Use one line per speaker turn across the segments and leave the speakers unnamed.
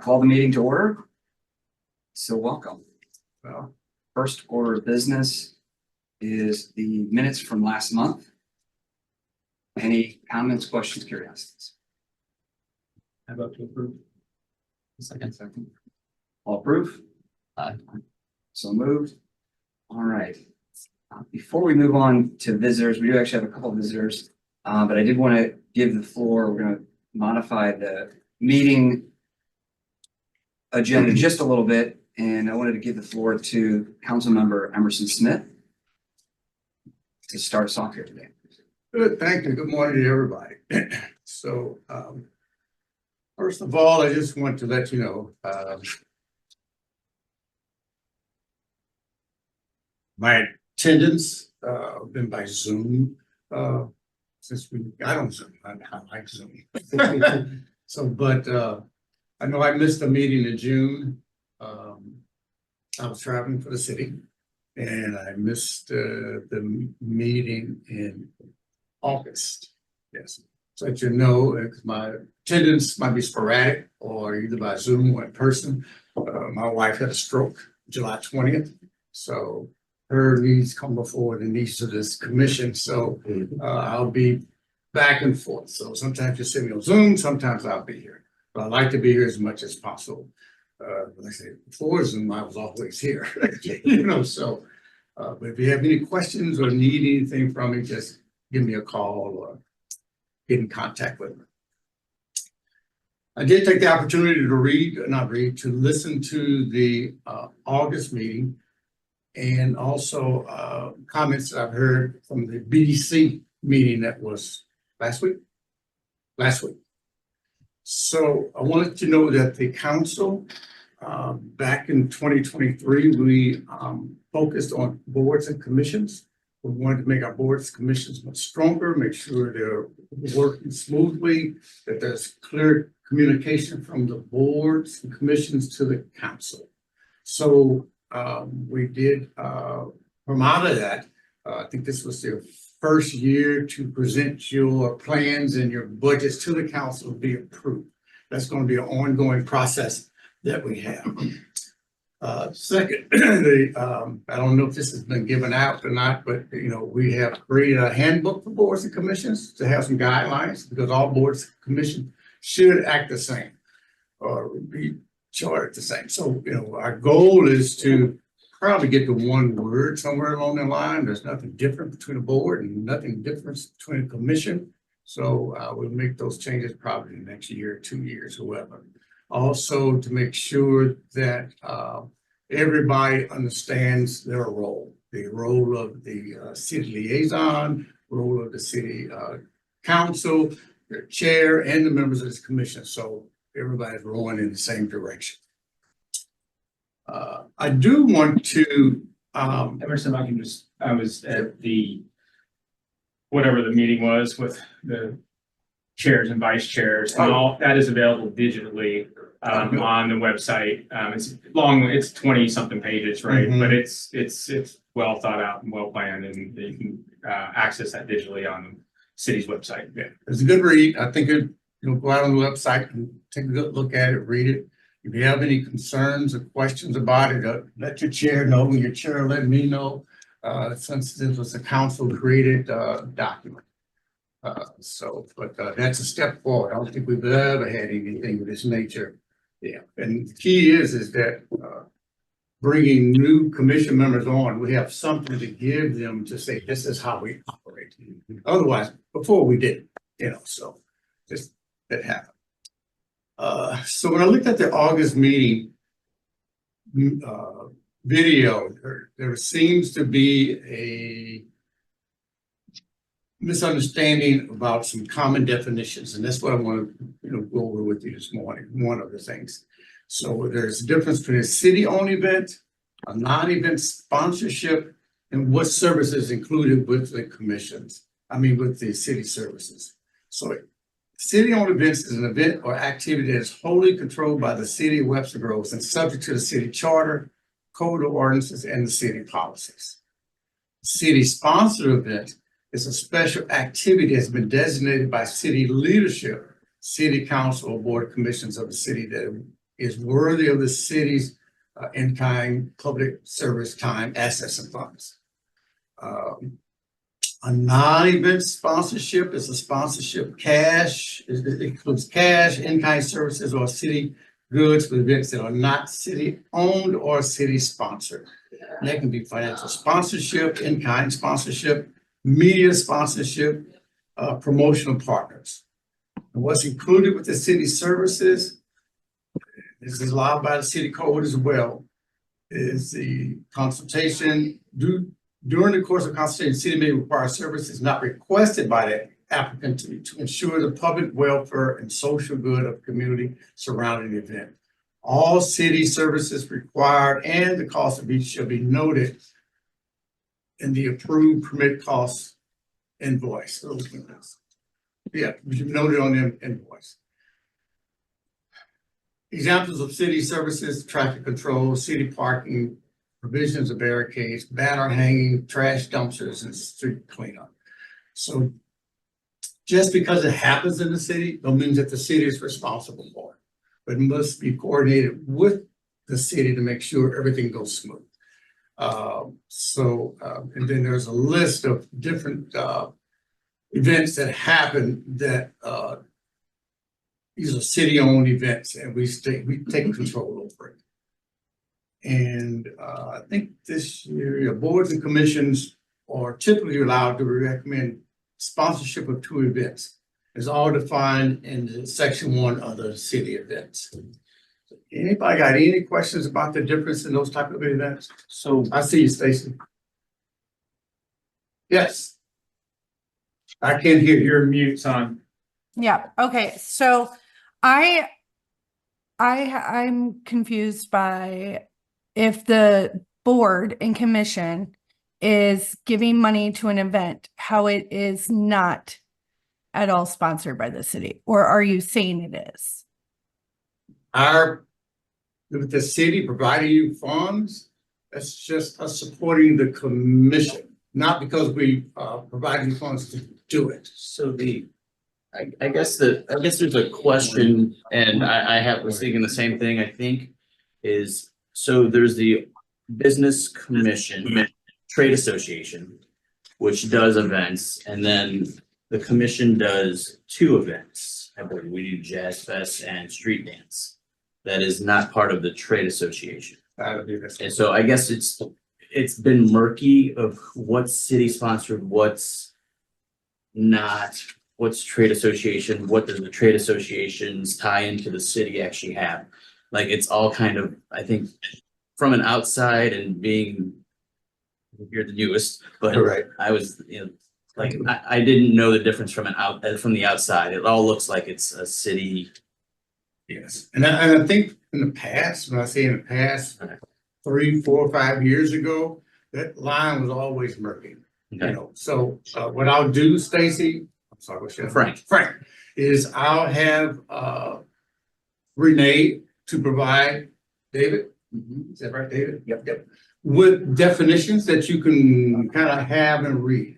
Call the meeting to order. So welcome. Well, first order of business is the minutes from last month. Any comments, questions, curiosities?
How about to approve?
Second. All approve?
Aye.
So moved. All right. Before we move on to visitors, we do actually have a couple of visitors, but I did want to give the floor. We're going to modify the meeting agenda just a little bit, and I wanted to give the floor to Councilmember Emerson Smith to start us off here today.
Good, thank you. Good morning to everybody. So, first of all, I just want to let you know, my attendance, been by Zoom, since we got on Zoom. I like Zoom. So, but, I know I missed a meeting in June. I was traveling for the city and I missed, the meeting in August. Yes. So that you know, my attendance might be sporadic or either by Zoom or in person. My wife had a stroke July 20th. So her needs come before the needs of this commission. So I'll be back and forth. So sometimes you see me on Zoom, sometimes I'll be here. But I like to be here as much as possible. Like I said, before Zoom, I was always here. So but if you have any questions or need anything from me, just give me a call or get in contact with me. I did take the opportunity to listen to the August meeting and also comments that I've heard from the BDC meeting that was last week. So I wanted to know that the council, back in 2023, we focused on boards and commissions. We wanted to make our boards and commissions much stronger, make sure they're working smoothly, that there's clear communication from the boards and commissions to the council. So we did, from out of that, I think this was their first year to present your plans and your budgets to the council to be approved. That's going to be an ongoing process that we have. Second, I don't know if this has been given out or not, but we have created a handbook for boards and commissions to have some guidelines because all boards and commissions should act the same or be charged the same. So our goal is to probably get to one word somewhere along the line. There's nothing different between a board and nothing different between a commission. So we'll make those changes probably in the next year, 2 years, whoever. Also to make sure that everybody understands their role, the role of the city liaison, role of the city council, the chair, and the members of this commission. So everybody's rowing in the same direction. I do want to
Emerson, I was at the, whatever the meeting was with the chairs and vice chairs, and all that is available digitally on the website. It's long, it's 20 something pages, right?
Mhm.
But it's well thought out and well planned, and you can access that digitally on the city's website.
Yeah, it's a good read. I think go out on the website and take a good look at it, read it. If you have any concerns or questions about it, let your chair know. Your chair let me know. Since this was a council created document. But that's a step forward. I don't think we've ever had anything of this nature. Yeah, and the key is that bringing new commission members on, we have something to give them to say, this is how we operate. Otherwise, before we didn't, so just that happened. So when I looked at the August meeting video, there seems to be a misunderstanding about some common definitions, and that's what I want to go over with you this morning. One of the things. So there's a difference between a city-owned event, a non-event sponsorship, and what services included with the commissions. With the city services. So city-owned events is an event or activity that is wholly controlled by the city of Webster Groves and subject to the city charter, code of ordinances, and the city policies. City-sponsored event is a special activity that has been designated by city leadership, city council, or board of commissions of the city that is worthy of the city's in-kind public service time, assets, and funds. A non-event sponsorship is a sponsorship cash, it includes cash, in-kind services, or city goods for events that are not city-owned or city-sponsored. And that can be financial sponsorship, in-kind sponsorship, media sponsorship, promotional partners. And what's included with the city services, this is allowed by the city code as well, is the consultation. During the course of consultation, the city may require services not requested by the applicant to ensure the public welfare and social good of the community surrounding the event. All city services required and the cost of each shall be noted in the approved permit cost invoice. Yeah, we should note it on the invoice. Examples of city services: traffic control, city parking, provisions of barricades, banner hanging, trash dumpsters, and street cleanup. So just because it happens in the city, don't mean that the city is responsible for it, but it must be coordinated with the city to make sure everything goes smooth. And then there's a list of different events that happen that these are city-owned events, and we take control over it. And I think this year, boards and commissions are typically allowed to recommend sponsorship of 2 events. It's all defined in the section 1 of the city events. Anybody got any questions about the difference in those type of events?
So
I see you, Stacy. Yes. I can't hear you.
Your mute's on.
Yeah, okay, so I'm confused by if the board and commission is giving money to an event, how it is not at all sponsored by the city, or are you saying it is?
With the city providing you funds, that's just us supporting the commission, not because we provide you funds to do it.
so I guess there's a question, and I was thinking the same thing, I think, is so there's the business commission, trade association, which does events, and then the commission does 2 events. I believe we do Jazz Fest and Street Dance. That is not part of the trade association. And so I guess it's been murky of what's city sponsored, what's not, what's trade association, what does the trade associations tie into the city actually have? Like, it's all kind of, I think, from an outside and being, you're the newest, but
Right.
I was, like, I didn't know the difference from the outside. It all looks like it's a city.
Yes, and I think in the past, when I say in the past, 3, 4, 5 years ago, that line was always murky.
Okay.
So what I'll do, Stacy, I'm sorry, what's your name? Frank, is I'll have Renee to provide David. Is that right, David? Yep. With definitions that you can kind of have and read.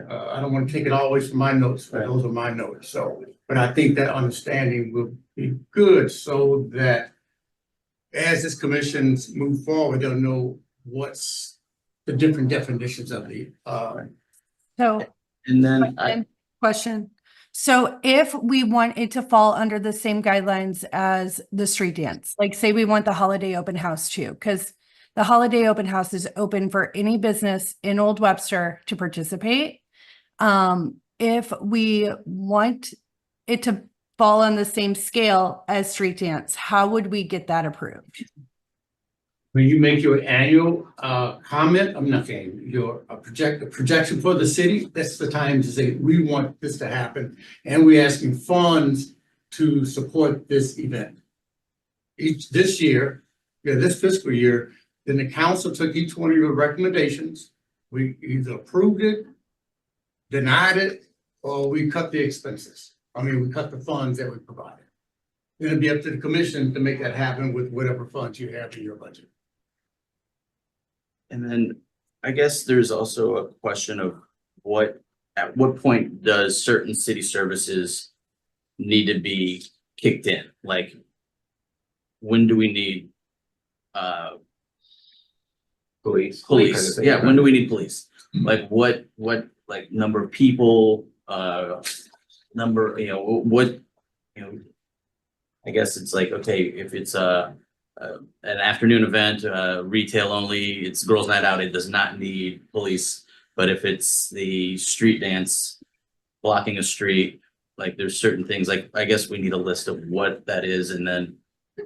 I don't want to take it always from my notes, but those are my notes. So, but I think that understanding will be good so that as this commissions move forward, they'll know what's the different definitions of the
So,
And then
question. So if we want it to fall under the same guidelines as the street dance, like say we want the holiday open house too, because the holiday open house is open for any business in Old Webster to participate. If we want it to fall on the same scale as street dance, how would we get that approved?
when you make your annual comment, I'm not saying your projection for the city, that's the time to say, we want this to happen. And we're asking funds to support this event. This fiscal year, then the council took each one of your recommendations. We either approved it, denied it, or we cut the expenses. We cut the funds that we provided. Then it'd be up to the commission to make that happen with whatever funds you have in your budget.
And then I guess there's also a question of at what point does certain city services need to be kicked in? Like, when do we need
Police.
police? Yeah, when do we need police? Like what, like number of people, number, what, I guess it's like, okay, if it's an afternoon event, retail only, it's girls' night out, it does not need police. But if it's the street dance, blocking a street, like there's certain things, like I guess we need a list of what that is and then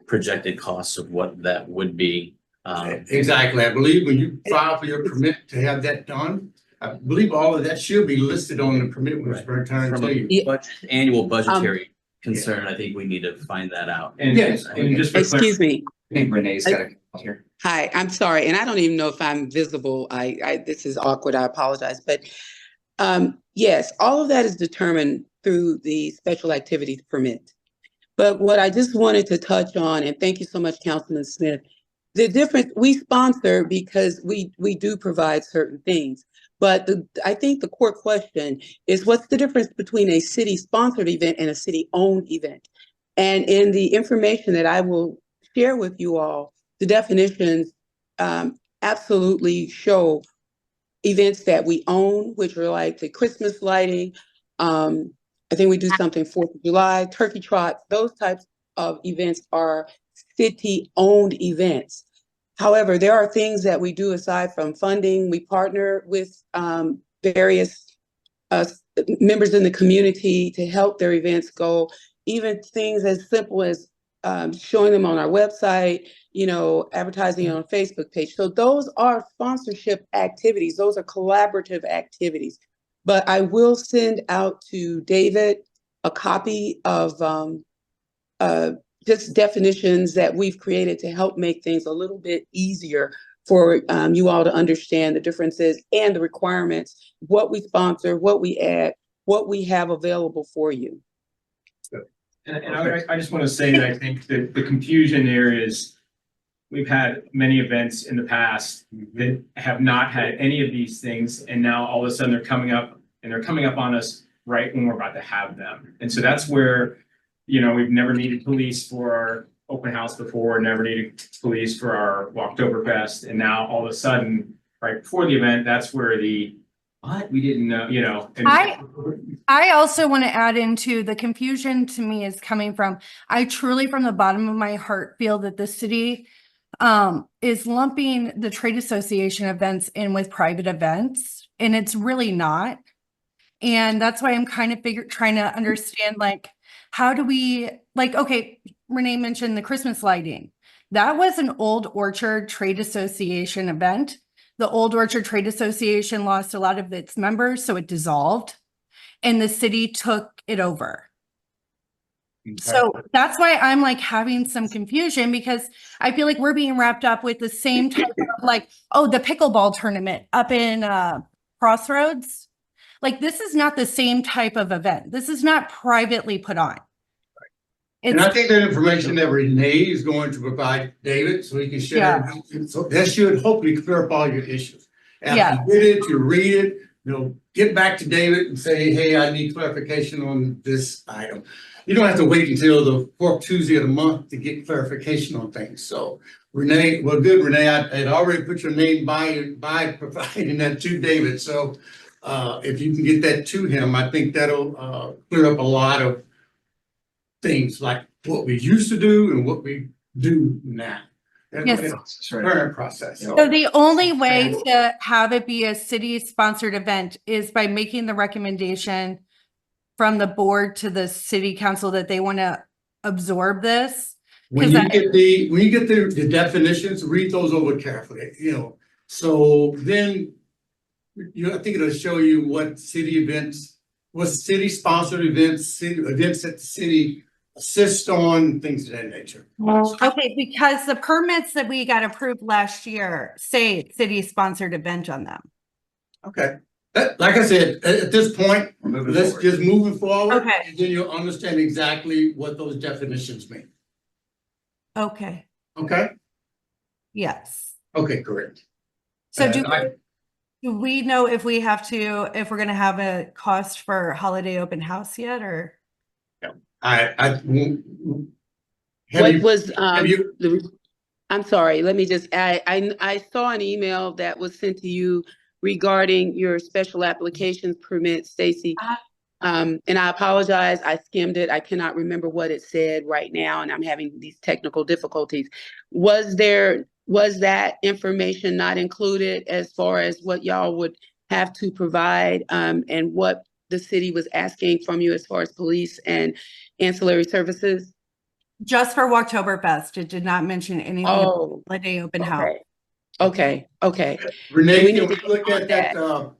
projected costs of what that would be.
Exactly. I believe when you file for your permit to have that done, I believe all of that should be listed on the permit when it's returned
From
to
a
you.
annual budgetary concern, I think we need to find that out.
And,
Yes.
and just for
Excuse me.
I think Renee's got to come here.
Hi, I'm sorry, and I don't even know if I'm visible. This is awkward. I apologize. But yes, all of that is determined through the special activities permit. But what I just wanted to touch on, and thank you so much, Councilman Smith, the difference, we sponsor because we do provide certain things. But I think the core question is, what's the difference between a city-sponsored event and a city-owned event? And in the information that I will share with you all, the definitions absolutely show events that we own, which are like the Christmas lighting. I think we do something 4th of July, turkey trot. Those types of events are city-owned events. However, there are things that we do aside from funding. We partner with various members in the community to help their events go. Even things as simple as showing them on our website, advertising on a Facebook page. So those are sponsorship activities. Those are collaborative activities. But I will send out to David a copy of just definitions that we've created to help make things a little bit easier for you all to understand the differences and the requirements, what we sponsor, what we add, what we have available for you.
And I just want to say that I think that the confusion there is, we've had many events in the past that have not had any of these things, and now all of a sudden they're coming up on us right when we're about to have them. And so that's where, we've never needed police for our open house before, never needed police for our Walktoberfest, and now all of a sudden, right before the event, that's where what we didn't know, and
I also want to add into the confusion to me is coming from, I truly from the bottom of my heart feel that the city is lumping the trade association events in with private events, and it's really not. And that's why I'm kind of trying to understand, like, how do we, like, okay, Renee mentioned the Christmas lighting. That was an Old Orchard Trade Association event. The Old Orchard Trade Association lost a lot of its members, so it dissolved, and the city took it over. So that's why I'm like having some confusion, because I feel like we're being wrapped up with the same type of like, oh, the pickleball tournament up in Crossroads. Like, this is not the same type of event. This is not privately put on.
And I think that information that Renee is going to provide David, so he can share.
Yeah.
So that should hopefully clear up all your issues.
Yeah.
After you get it, you read it, get back to David and say, hey, I need clarification on this item. You don't have to wait until the 4th Tuesday of the month to get clarification on things. So Renee, well, good, Renee, I had already put your name by providing that to David. So if you can get that to him, I think that'll clear up a lot of things like what we used to do and what we do now.
Yes.
It's a current process.
So the only way to have it be a city-sponsored event is by making the recommendation from the board to the city council that they want to absorb this.
When you get the definitions, read those over carefully, so then I think it'll show you what city events, what city sponsored events, events that the city assist on, things of that nature.
Okay, because the permits that we got approved last year say city-sponsored event on them.
Okay, like I said, at this point, let's just move it forward.
Okay.
And then you'll understand exactly what those definitions mean.
Okay,
Okay?
yes.
Okay, correct.
So do we know if we're going to have a cost for holiday open house yet, or?
Have
What
you,
was,
have you,
I'm sorry, let me just, I saw an email that was sent to you regarding your special applications permit, Stacy. And I apologize, I skimmed it. I cannot remember what it said right now, and I'm having these technical difficulties. Was that information not included as far as what y'all would have to provide, and what the city was asking from you as far as police and ancillary services?
Just for Oktoberfest, it did not mention anything about
Oh,
holiday open house.
okay.
Renee,
we
can
need
we
to
look
get on
at that,
that.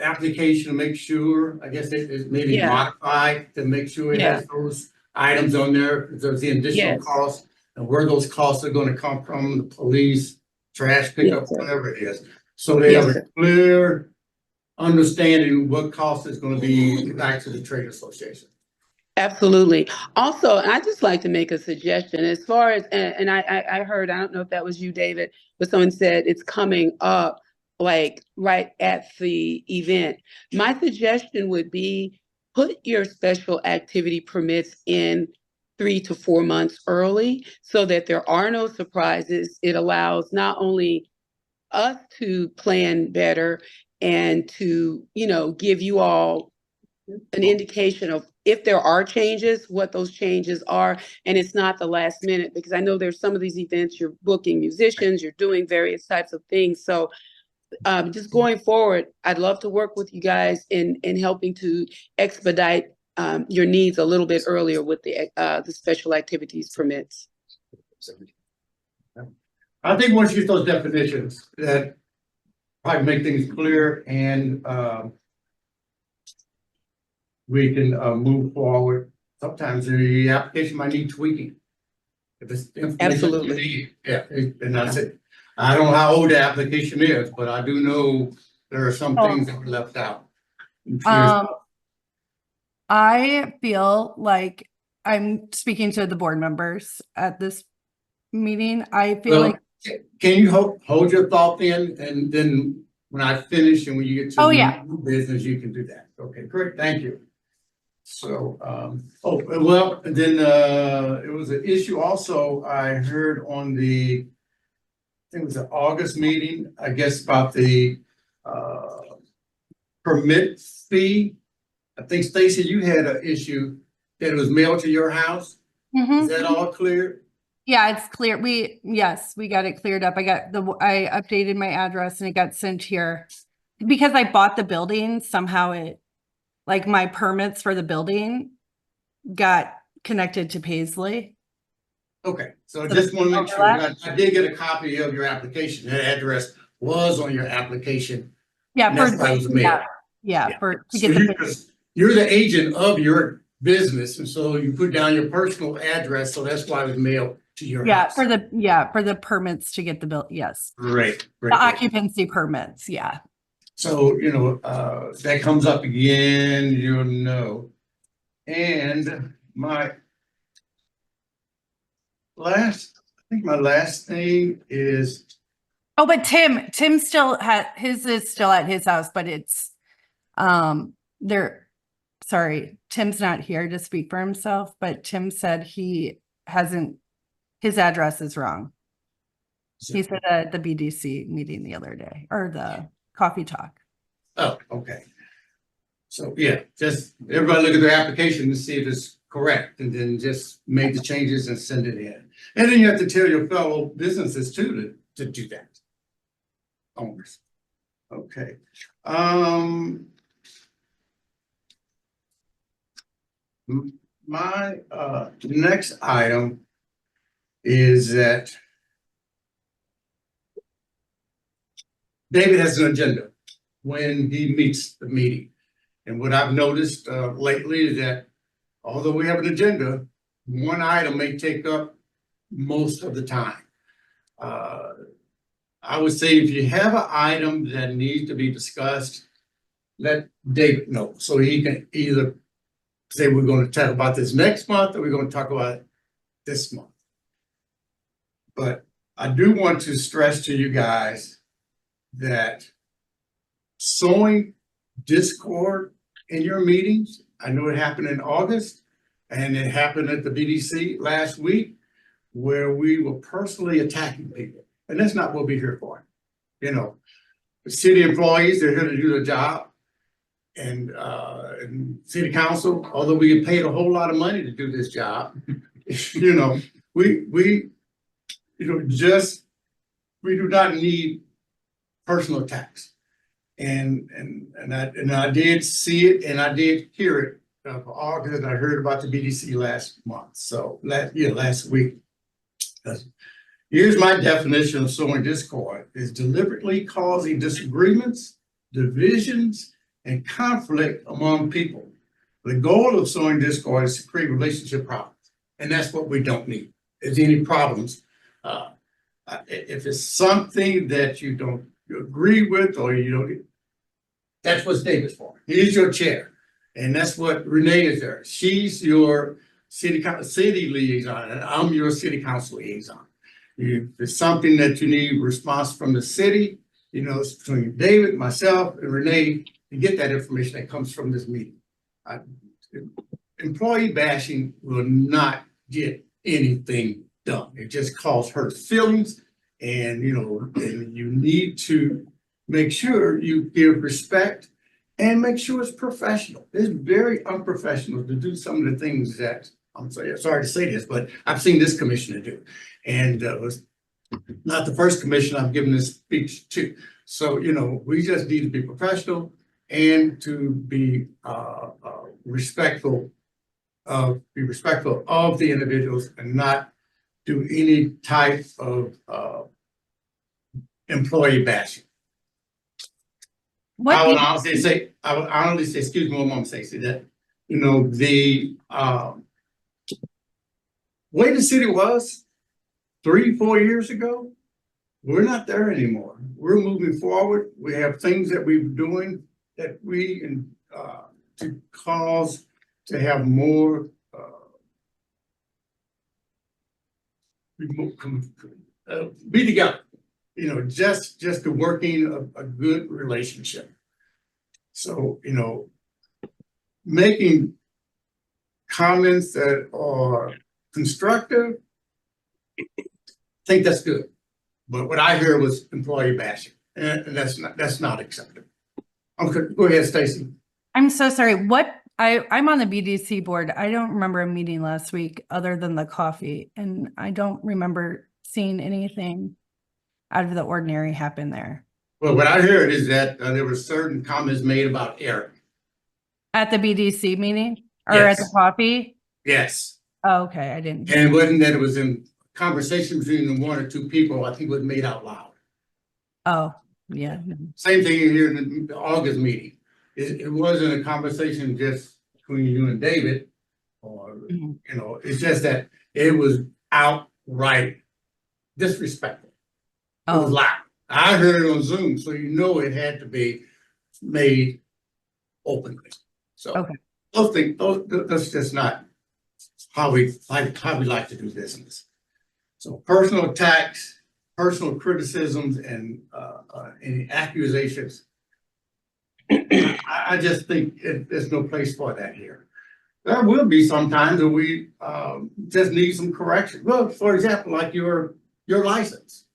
application to make sure, I guess it maybe
Yeah.
modified to make sure it
Yeah.
has those items on there, if there's the additional
Yes.
costs and where those costs are gonna come from, the police, trash pickup,
Yes, sir.
whatever it is. So they
Yes,
have a
sir.
clear understanding what cost is gonna be back to the trade association.
Absolutely. Also, and I'd just like to make a suggestion as far as, and I heard, I don't know if that was you, David, but someone said it's coming up like right at the event. My suggestion would be put your special activity permits in 3 to 4 months early so that there are no surprises. It allows not only us to plan better and to, give you all an indication of if there are changes, what those changes are, and it's not the last minute, because I know there's some of these events, you're booking musicians, you're doing various types of things. So just going forward, I'd love to work with you guys in helping to expedite your needs a little bit earlier with the special activities permits.
I think once you get those definitions, that probably make things clear and, we can, move forward. Sometimes the application might need tweaking. If it's information you
Absolutely.
need, yeah, and that's it. I don't know how old the application is, but I do know there are some things that were left out.
I feel like I'm speaking to the board members at this meeting. I feel
Well,
like,
can you hold your thought then, and then when I finish and when you get to
Oh, yeah.
new business, you can do that. Okay, great, thank you. So, oh, well, and then, it was an issue also I heard on the, I think it was an August meeting, I guess about the, permit fee. I think Stacy, you had an issue that it was mailed to your house.
Mhm.
Is that all clear?
Yeah, it's clear. Yes, we got it cleared up. I updated my address and it got sent here. Because I bought the building, somehow like my permits for the building got connected to Paisley.
Okay, so I
So
just want to make sure,
overlap?
I did get a copy of your application, that address was on your application.
Yeah,
And that's why it was mailed.
yeah, to
So
get
you're the agent of your business, and so you put down your personal address, so that's why it was mailed to your house.
for the permits to get the bill, yes.
Great,
The
great.
occupancy permits, yeah.
So, that comes up again, you'll know. And my last thing is,
Oh, but Tim still his is still at his house, but it's, sorry, Tim's not here to speak for himself, but Tim said his address is wrong. He said at the BDC meeting the other day, or the coffee talk.
oh, okay. So, yeah, just everybody look at their application and see if it's correct, and then just make the changes and send it in. And then you have to tell your fellow businesses too to do that. Owners. Okay. My next item is that David has an agenda when he meets the meeting. And what I've noticed lately is that although we have an agenda, one item may take up most of the time. I would say if you have an item that needs to be discussed, let David know, so he can either say we're going to talk about this next month or we're going to talk about it this month. But I do want to stress to you guys that sowing discord in your meetings, I know it happened in August, And it happened at the BDC last week where we were personally attacking people. And that's not what we're here for. You know, the city employees, they're here to do their job. And city council, although we get paid a whole lot of money to do this job, you know, we we do not need personal attacks. And I did see it and I did hear it for August. I heard about the BDC last month. So last week. Here's my definition of sowing discord: is deliberately causing disagreements, divisions, and conflict among people. The goal of sowing discord is to create relationship problems, and that's what we don't need. If there's any problems, if it's something that you don't agree with or you don't, that's what David's for. He's your chair, and that's what Renee is there. She's your city liaison, and I'm your city council liaison. If there's something that you need response from the city, you know, it's between David, myself, and Renee to get that information that comes from this meeting. Employee bashing will not get anything done. It just causes hurt feelings, and and you need to make sure you give respect and make sure it's professional. It's very unprofessional to do some of the things that I'm sorry to say this, but I've seen this commissioner do, and it was not the first commission I've given this speech to. So we just need to be professional and to be respectful of the individuals and not do any type of employee bashing. I would honestly say, excuse me one moment, Stacey, that the way the city was 3-4 years ago, we're not there anymore. We're moving forward. We have things that we're doing that we to cause to have more be together. Just to working a good relationship. So making comments that are constructive, I think that's good. But what I hear was employee bashing, and that's not acceptable. Okay, go ahead, Stacey.
I'm so sorry. I'm on the BDC board. I don't remember a meeting last week other than the coffee, and I don't remember seeing anything out of the ordinary happen there.
Well, what I heard is that there were certain comments made about Eric.
At the BDC meeting or
Yes.
at the coffee?
Yes.
Oh, okay, I didn't.
And it wasn't that it was in conversation between one or two people. I think it was made out loud.
Oh, yeah.
Same thing here in the August meeting. It wasn't a conversation just between you and David, or it's just that it was outright disrespectful. It was loud. I heard it on Zoom, so it had to be made openly. So
Okay.
those things, that's just not how we like to do business. So personal attacks, personal criticisms, and any accusations, I just think there's no place for that here. There will be some times that we just need some correction. Well, for example, like your license.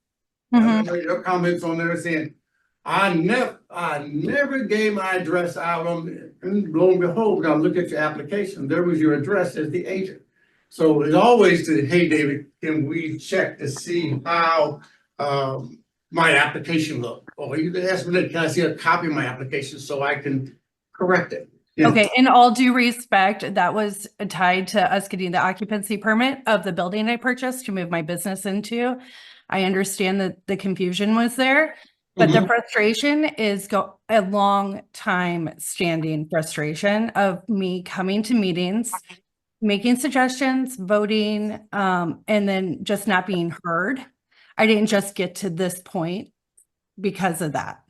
Your comments on there saying, I never gave my address out on, and lo and behold, when I look at your application, there was your address as the agent. So it's always to, hey, David, can we check to see how my application looked? Or you can ask me, can I see a copy of my application so I can correct it?
Okay, in all due respect, that was tied to us getting the occupancy permit of the building I purchased to move my business into. I understand that the confusion was there, but the frustration is a long time standing frustration of me coming to meetings, making suggestions, voting, and then just not being heard. I didn't just get to this point because of that.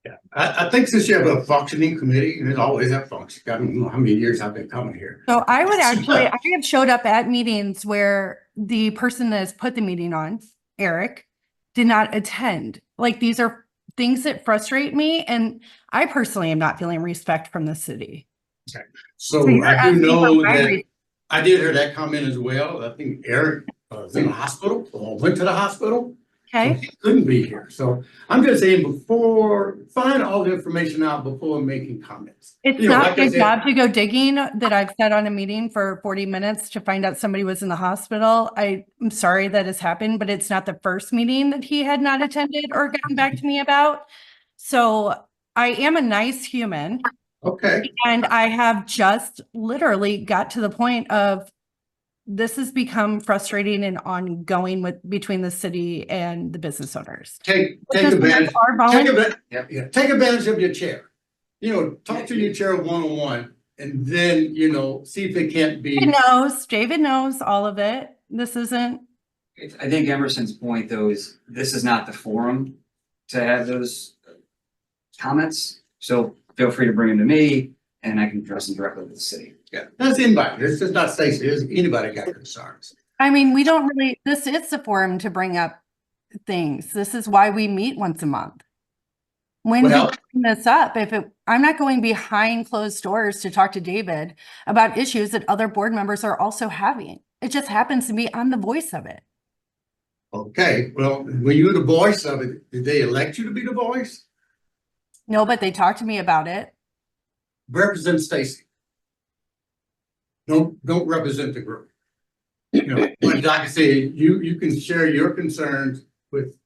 Yeah, I think since you have a functioning committee, and it always have functioned, I don't know how many years I've been coming here.
So I have showed up at meetings where the person that has put the meeting on, Eric, did not attend. Like, these are things that frustrate me, and I personally am not feeling respect from the city.
Okay. So
you're
I do
asking for
know
my
that I did hear that comment as well. I think Eric was in the hospital or went to the hospital. So
Okay,
he couldn't be here. So I'm just saying find all the information out before making comments.
it's
You know,
not
like I
my
said,
job to go digging that I've sat on a meeting for 40 minutes to find out somebody was in the hospital. I'm sorry that has happened, but it's not the first meeting that he had not attended or gotten back to me about. So I am a nice human.
okay,
And I have just literally got to the point of this has become frustrating and ongoing between the city and the business owners.
take
Business owners
advantage.
are volunteering.
Take advantage of your chair. You know, talk to your chair one-on-one and then, you know, see if it can't be.
David knows all of it. This isn't,
I think Emerson's point though is this is not the forum to have those comments. So feel free to bring them to me and I can address them directly with the city.
Yeah, that's anybody. It's just not Stacy. It's anybody got concerns.
I mean, we don't really, this is the forum to bring up things. This is why we meet once a month. When did
Well-
you bring this up? I'm not going behind closed doors to talk to David about issues that other board members are also having. It just happens to be I'm the voice of it.
Okay, well, when you're the voice of it, did they elect you to be the voice?
No, but they talked to me about it.
Represent Stacy. Don't represent the group. You know, but like I said, you can share your concerns with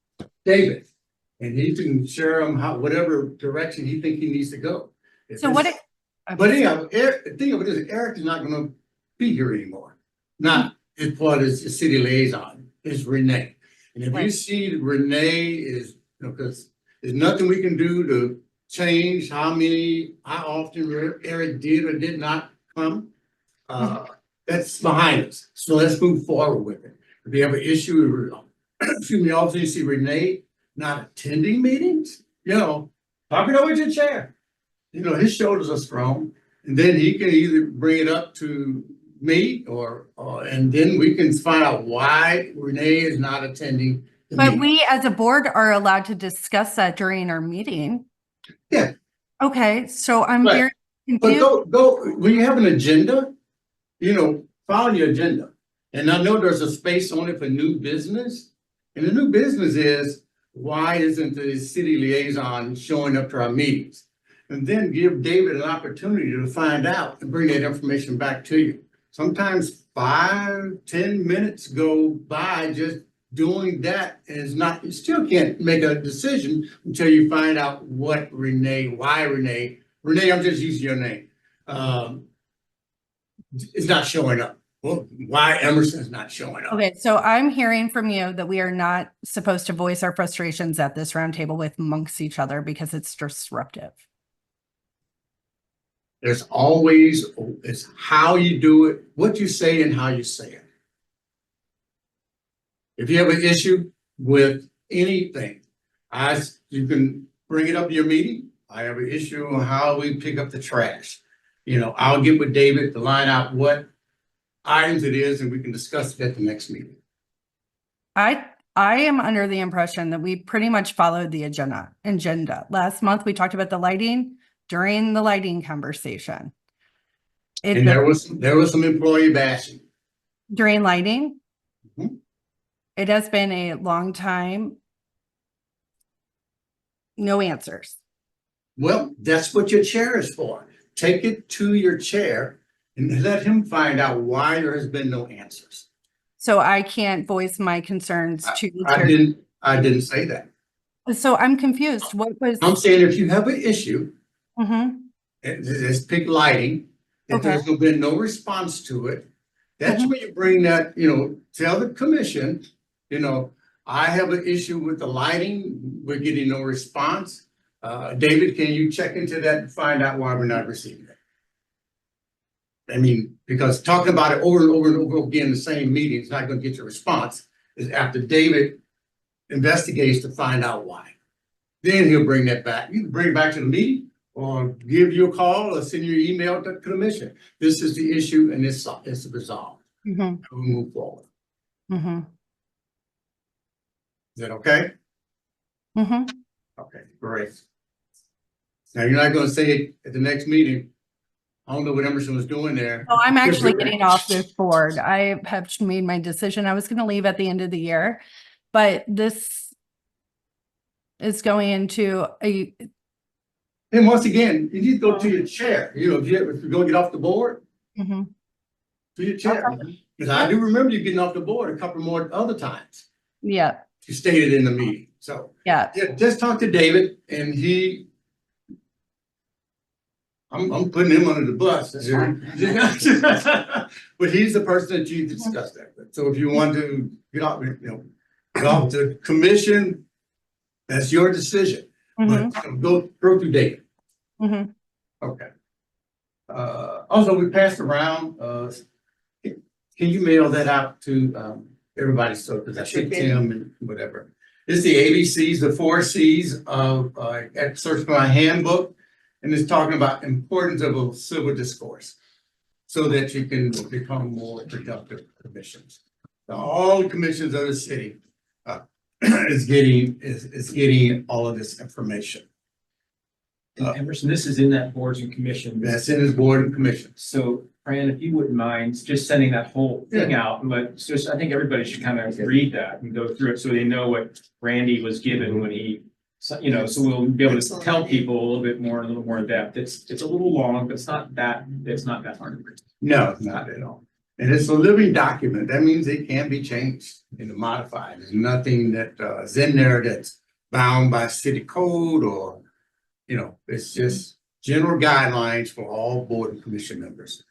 David. And he can share them whatever direction he think he needs to go. If
So
it's-
what?
But anyhow, the thing of it is, Eric is not gonna be here anymore. Not as part of the city liaison, it's Renee. And if you
Right.
see Renee is, you know, because there's nothing we can do to change how often Eric did or did not come. That's behind us. So let's move forward with it. If you have an issue, excuse me, also you see Renee not attending meetings, you know, talk it over to your chair. You know, his shoulders are strong, and then he can either bring it up to me and then we can find out why Renee is not attending the
But
meeting.
we as a board are allowed to discuss that during our meeting.
Yeah.
Okay, so I'm
Right.
very
But
confused.
go, when you have an agenda, you know, follow your agenda. And I know there's a space on it for new business. And the new business is, why isn't the city liaison showing up to our meetings? And then give David an opportunity to find out and bring that information back to you. Sometimes 5-10 minutes go by just doing that, and it's not, you still can't make a decision until you find out why Renee, I'm just using your name, is not showing up. Well, why Emerson is not showing up.
Okay, so I'm hearing from you that we are not supposed to voice our frustrations at this roundtable with amongst each other because it's disruptive.
There's always, it's how you do it, what you say and how you say it. If you have an issue with anything, you can bring it up in your meeting. I have an issue on how we pick up the trash. You know, I'll get with David to line out what items it is and we can discuss it at the next meeting.
I am under the impression that we pretty much followed the agenda. Last month, we talked about the lighting during the lighting conversation.
And there was some employee bashing.
During lighting.
Mhm.
It has been a long time. No answers.
Well, that's what your chair is for. Take it to your chair and let him find out why there has been no answers.
So I can't voice my concerns to the
I
chair.
didn't say that.
So I'm confused. What was?
I'm saying if you have an issue,
Mhm.
let's pick lighting, if
Okay.
there's been no response to it, that's
Mhm.
when you bring that, you know, tell the commission, you know, I have an issue with the lighting, we're getting no response. David, can you check into that and find out why we're not receiving it? I mean, because talking about it over and over and over again, the same meeting is not gonna get your response, is after David investigates to find out why. Then he'll bring that back. You can bring it back to the meeting or give you a call or send you an email to the commission. This is the issue and it's resolved.
Mhm.
We'll move forward.
Mhm.
Is that okay?
Mhm.
Okay, great. Now, you're not gonna say it at the next meeting, I don't know what Emerson was doing there.
So I'm actually getting off this board. I have made my decision. I was going to leave at the end of the year, but this is going into a,
And once again, you need to go to your chair, if you're gonna get off the board,
Mhm.
to your chair. Because I do remember you getting off the board a couple more other times.
Yeah,
You stated in the meeting, so.
yeah.
Yeah, just talk to David and I'm putting him under the bus.
That's fine.
But he's the person that you discussed that with. So if you want to get off, get off the commission, that's your decision.
Mhm,
But go through David.
mhm.
Okay. Also, we passed around, can you mail that out to, everybody, so, because I think Tim and whatever. It's the ABCs, the 4 Cs of, at Search My Handbook, and it's talking about importance of a civil discourse, so that you can become more productive commissions. Now, all the commissions of the city, is getting all of this information.
And Emerson, this is in that boards and commissions.
That's in his board and commissions.
So Fran, if you wouldn't mind just sending that whole thing out, and I think everybody should kind of read that and go through it so they know what Randy was given when he, so we'll be able to tell people a little more in depth. It's a little long, but it's not that hard to read.
No, it's not at all. And it's a living document. That means it can be changed and modified. There's nothing that is in there that's bound by city code or, it's just general guidelines for all board and commission members.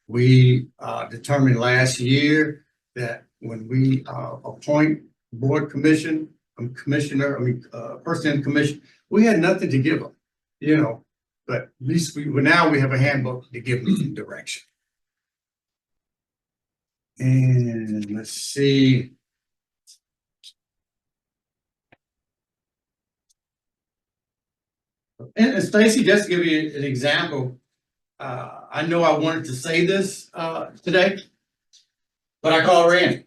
We determined last year that when we appoint board person in commission, we had nothing to give them, but at least now we have a handbook to give them some direction. And let's see. And Stacy, just to give you an example, I know I wanted to say this today, but I called David.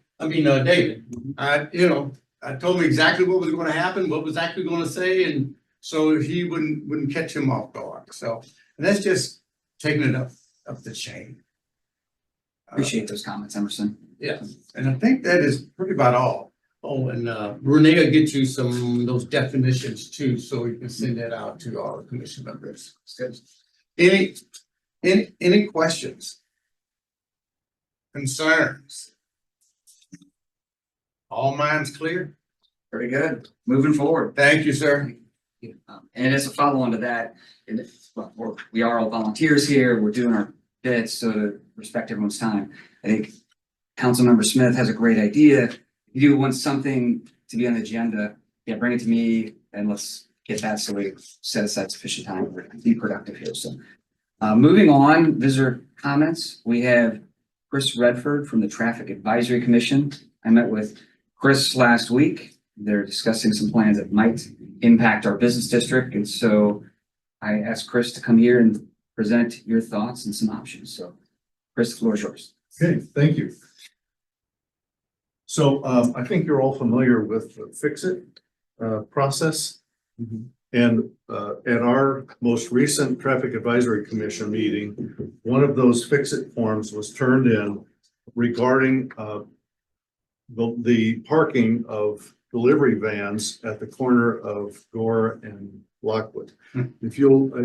I told him exactly what was going to happen, what was actually going to say, and so he wouldn't catch him off guard. So, and that's just taking it up the chain.
Appreciate those comments, Emerson.
Yeah, and I think that is pretty about all. Oh, and Renee will get you some those definitions too, so you can send that out to all the commission members. Any questions? Concerns? All minds clear?
Very good. Moving forward.
Thank you, sir.
And as a follow-on to that, we are all volunteers here. We're doing our bits, so to respect everyone's time. I think Councilmember Smith has a great idea. If you want something to be on the agenda, bring it to me and let's get that so we set aside sufficient time to be productive here. So moving on, visitor comments. We have Chris Redford from the Traffic Advisory Commission. I met with Chris last week. They're discussing some plans that might impact our business district. And so I asked Chris to come here and present your thoughts and some options. So Chris, the floor is yours.
Okay, thank you. So I think you're all familiar with the Fix-It process. And at our most recent Traffic Advisory Commission meeting, one of those Fix-It forms was turned in regarding the parking of delivery vans at the corner of Gore and Lockwood. If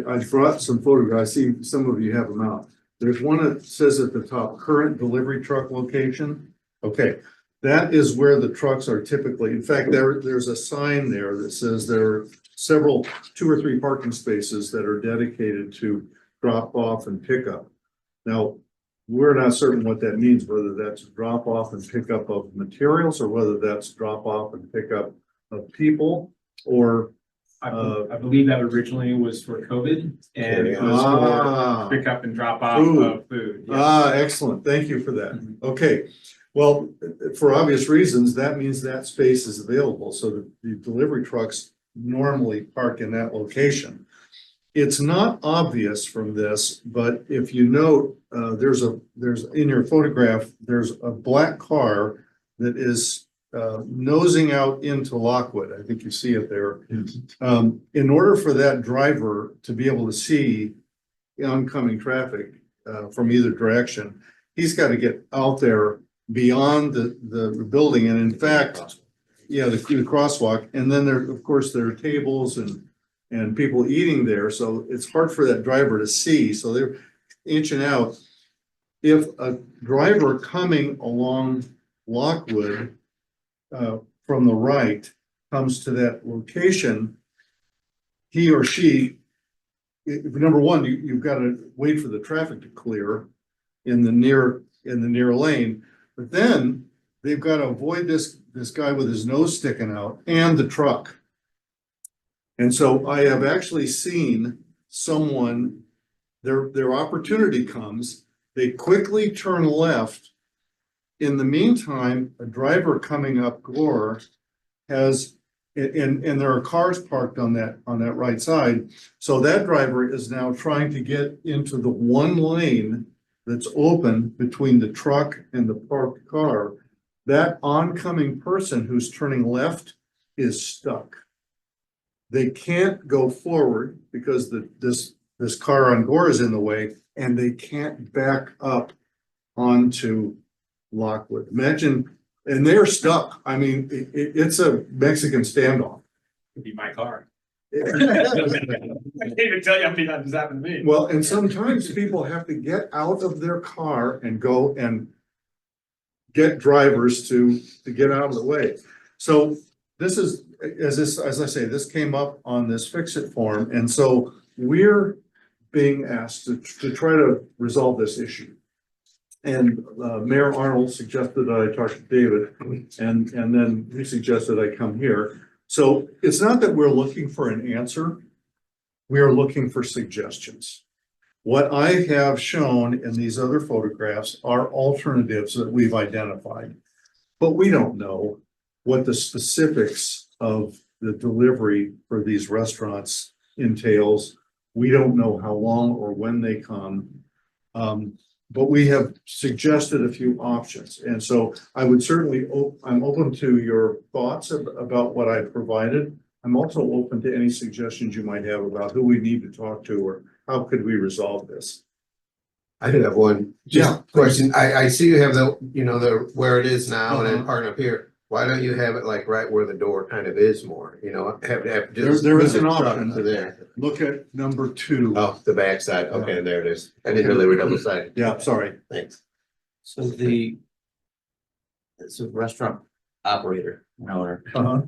I brought some photographs. I see some of you have them out. There's one that says at the top, current delivery truck location. Okay, that is where the trucks are typically. In fact, there's a sign there that says there are 2 or 3 parking spaces that are dedicated to drop off and pickup. Now, we're not certain what that means, whether that's drop off and pickup of materials or whether that's drop off and pickup of people or.
I believe that originally was for COVID and it was for pick up and drop off of food. Yes.
Excellent. Thank you for that. Okay. Well, for obvious reasons, that means that space is available. So the delivery trucks normally park in that location. It's not obvious from this, but if you note, there's in your photograph, there's a black car that is nosing out into Lockwood. I think you see it there. In order for that driver to be able to see oncoming traffic, from either direction. He's got to get out there beyond the building. And in fact, yeah, the crosswalk. And then there, of course, there are tables and people eating there. So it's hard for that driver to see. So they're inching out. If a driver coming along Lockwood from the right comes to that location, he or she, number one, you've got to wait for the traffic to clear in the near lane, but then they've got to avoid this guy with his nose sticking out and the truck. And so I have actually seen someone, their opportunity comes, they quickly turn left. In the meantime, a driver coming up Gore has, and there are cars parked on that right side. So that driver is now trying to get into the one lane that's open between the truck and the parked car. That oncoming person who's turning left is stuck. They can't go forward because this car on Gore is in the way, and they can't back up onto Lockwood. Imagine, and they're stuck. I mean, it's a Mexican standoff.
Could be my car. I can't even tell you how many times this happened to me.
Well, and sometimes people have to get out of their car and go and get drivers to get out of the way. So this is, as I say, this came up on this fix-it form, and so we're being asked to try to resolve this issue. And Mayor Arnold suggested that I talk to David, and then he suggested I come here. So it's not that we're looking for an answer. We are looking for suggestions. What I have shown in these other photographs are alternatives that we've identified, but we don't know what the specifics of the delivery for these restaurants entails. We don't know how long or when they come. But we have suggested a few options. And so I would certainly, I'm open to your thoughts about what I provided. I'm also open to any suggestions you might have about who we need to talk to or how could we resolve this.
I do have one
Yeah.
question. I see you have the where it is now and then part up here. Why don't you have it like right where the door kind of is more, have just.
There is
move
an
the truck
option.
To there.
Look at number 2.
Oh, the back side. Okay, there it is. I didn't know they were double sided.
Yeah, sorry.
Thanks.
So it's a restaurant operator and owner
Uh-huh.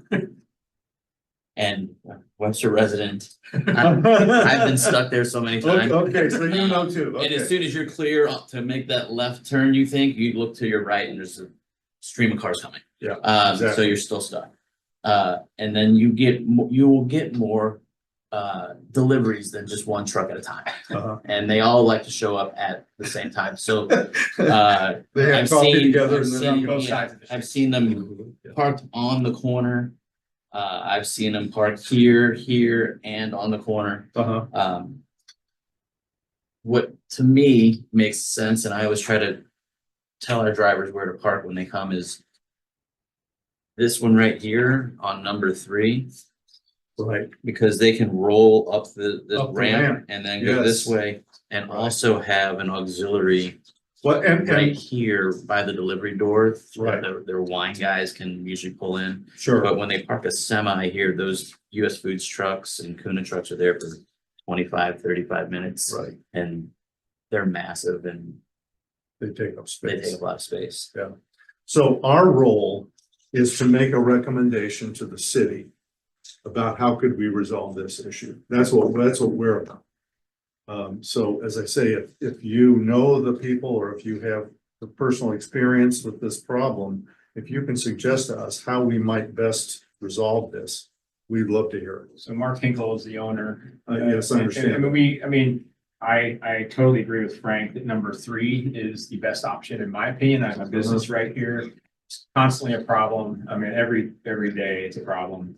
and Webster resident. I've been stuck there so many times.
Okay, so you know too.
And as
Okay.
soon as you're clear to make that left turn, you look to your right and there's a stream of cars coming.
Yeah,
So
exactly.
you're still stuck. And then you will get more deliveries than just one truck at a time.
Uh-huh.
And they all like to show up at the same time. So
They have
I've
coffee
seen-
together
I've
and then
seen-
on both
yeah.
sides of the
I've
street.
seen them parked on the corner. I've seen them parked here, and on the corner.
Uh-huh.
What to me makes sense, and I always try to tell our drivers where to park when they come, is this one right here on number 3,
Right.
because they can roll up the
Up the
ramp
ramp.
and then go this
Yes.
way, and
Right.
also have an auxiliary
Well,
right
and
here by the delivery door.
Right.
Their wine guys can usually pull in.
sure.
But when they park a semi here, those US Foods trucks and Kuna trucks are there for 25, 35 minutes.
Right.
And they're massive and
They take up
they
space.
take a lot of space.
So our role is to make a recommendation to the city about how could we resolve this issue. That's what we're about. So as I say, if you know the people or if you have the personal experience with this problem, if you can suggest to us how we might best resolve this, we'd love to hear it.
So Mark Hinkle is the owner.
Yes, I understand.
I totally agree with Frank that number 3 is the best option in my opinion. I have a business right here. It's constantly a problem. I mean, every day it's a problem.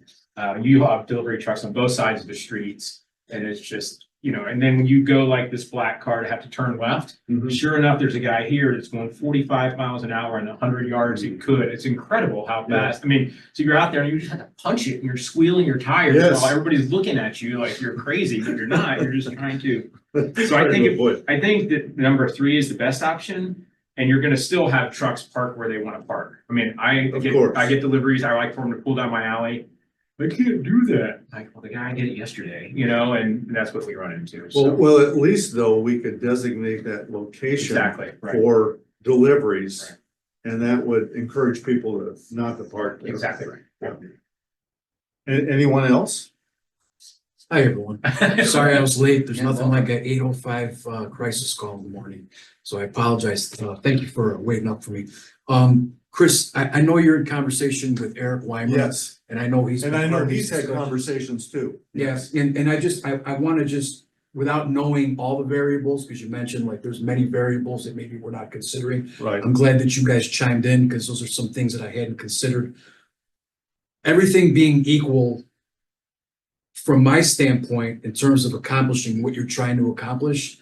You have delivery trucks on both sides of the streets and it's just you know, and then when you go like this black car to have to turn left,
Mhm.
sure enough, there's a guy here that's going 45 miles an hour and 100 yards it could. It's incredible how
Yeah.
fast. I mean, so you're out there and you just have to punch it and you're squealing your tires
Yes.
while everybody's looking at you like you're crazy, but you're not. You're just trying to. So
Trying
I
to
think
avoid.
I think that number 3 is the best option. And you're gonna still have trucks park where they want to park. I mean,
Of course.
I get deliveries. I like for them to pull down my alley. I can't do that. Like, well, the guy did it yesterday, you know, and that's what we run into.
Well,
So
well, at least though, we could designate that location.
exactly, right,
For deliveries.
Right.
And that would encourage people to not to park there.
exactly right.
Anyone else?
Hi, everyone. Sorry I was late. There's
Yeah,
nothing
welcome.
like an 8:05 crisis call in the morning. So I apologize. Thank you for waiting up for me. Chris, I know you're in conversation with Eric Weimer.
Yes,
And I know he's.
and
been
I know
part of
he's
these
had
discussions.
conversations too.
Yes, and I want to just, without knowing all the variables, because you mentioned like there's many variables that maybe we're not considering.
Right.
I'm glad that you guys chimed in because those are some things that I hadn't considered. Everything being equal, from my standpoint, in terms of accomplishing what you're trying to accomplish,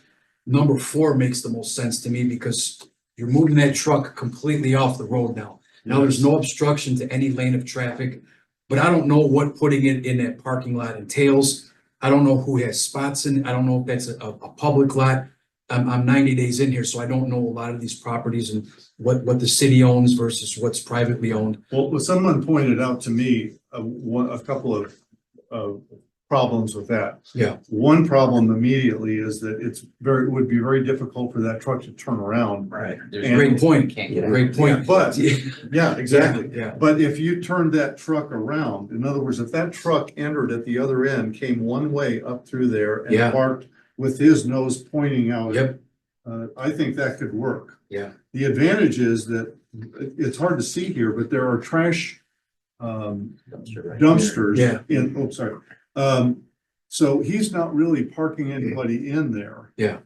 number 4 makes the most sense to me because you're moving that truck completely off the road now. Now there's no obstruction to any lane of traffic, but I don't know what putting it in that parking lot entails. I don't know who has spots in it. I don't know if that's a public lot. I'm 90 days in here, so I don't know a lot of these properties and what the city owns versus what's privately owned.
Well, someone pointed out to me, a couple of, problems with that.
Yeah.
One problem immediately is that it would be very difficult for that truck to turn around.
Right.
There's
And-
Great point.
Can't get
Great point.
But, yeah, exactly.
Yeah.
But if you turned that truck around, in other words, if that truck entered at the other end, came one way up through there
Yeah.
and parked with his nose pointing out.
Yep.
I think that could work.
Yeah.
The advantage is that it's hard to see here, but there are trash dumpsters.
Yeah.
Sorry. So he's not really parking anybody in there.
Yeah.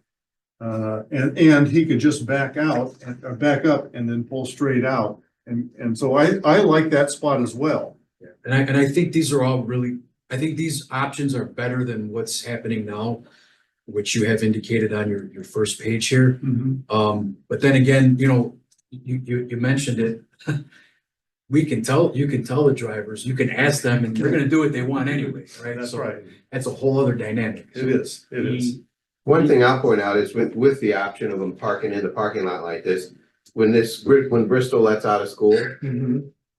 And he could just back out, back up and then pull straight out. And so I like that spot as well.
And I think these are all really, I think these options are better than what's happening now, which you have indicated on your first page here. But then again, you know, you mentioned it. You can tell the drivers, you can ask them and they're gonna do what they want anyway, right?
That's
So
right.
That's a whole other dynamic.
It is.
One thing I'll point out is with the option of them parking in the parking lot like this, when Bristol lets out of school,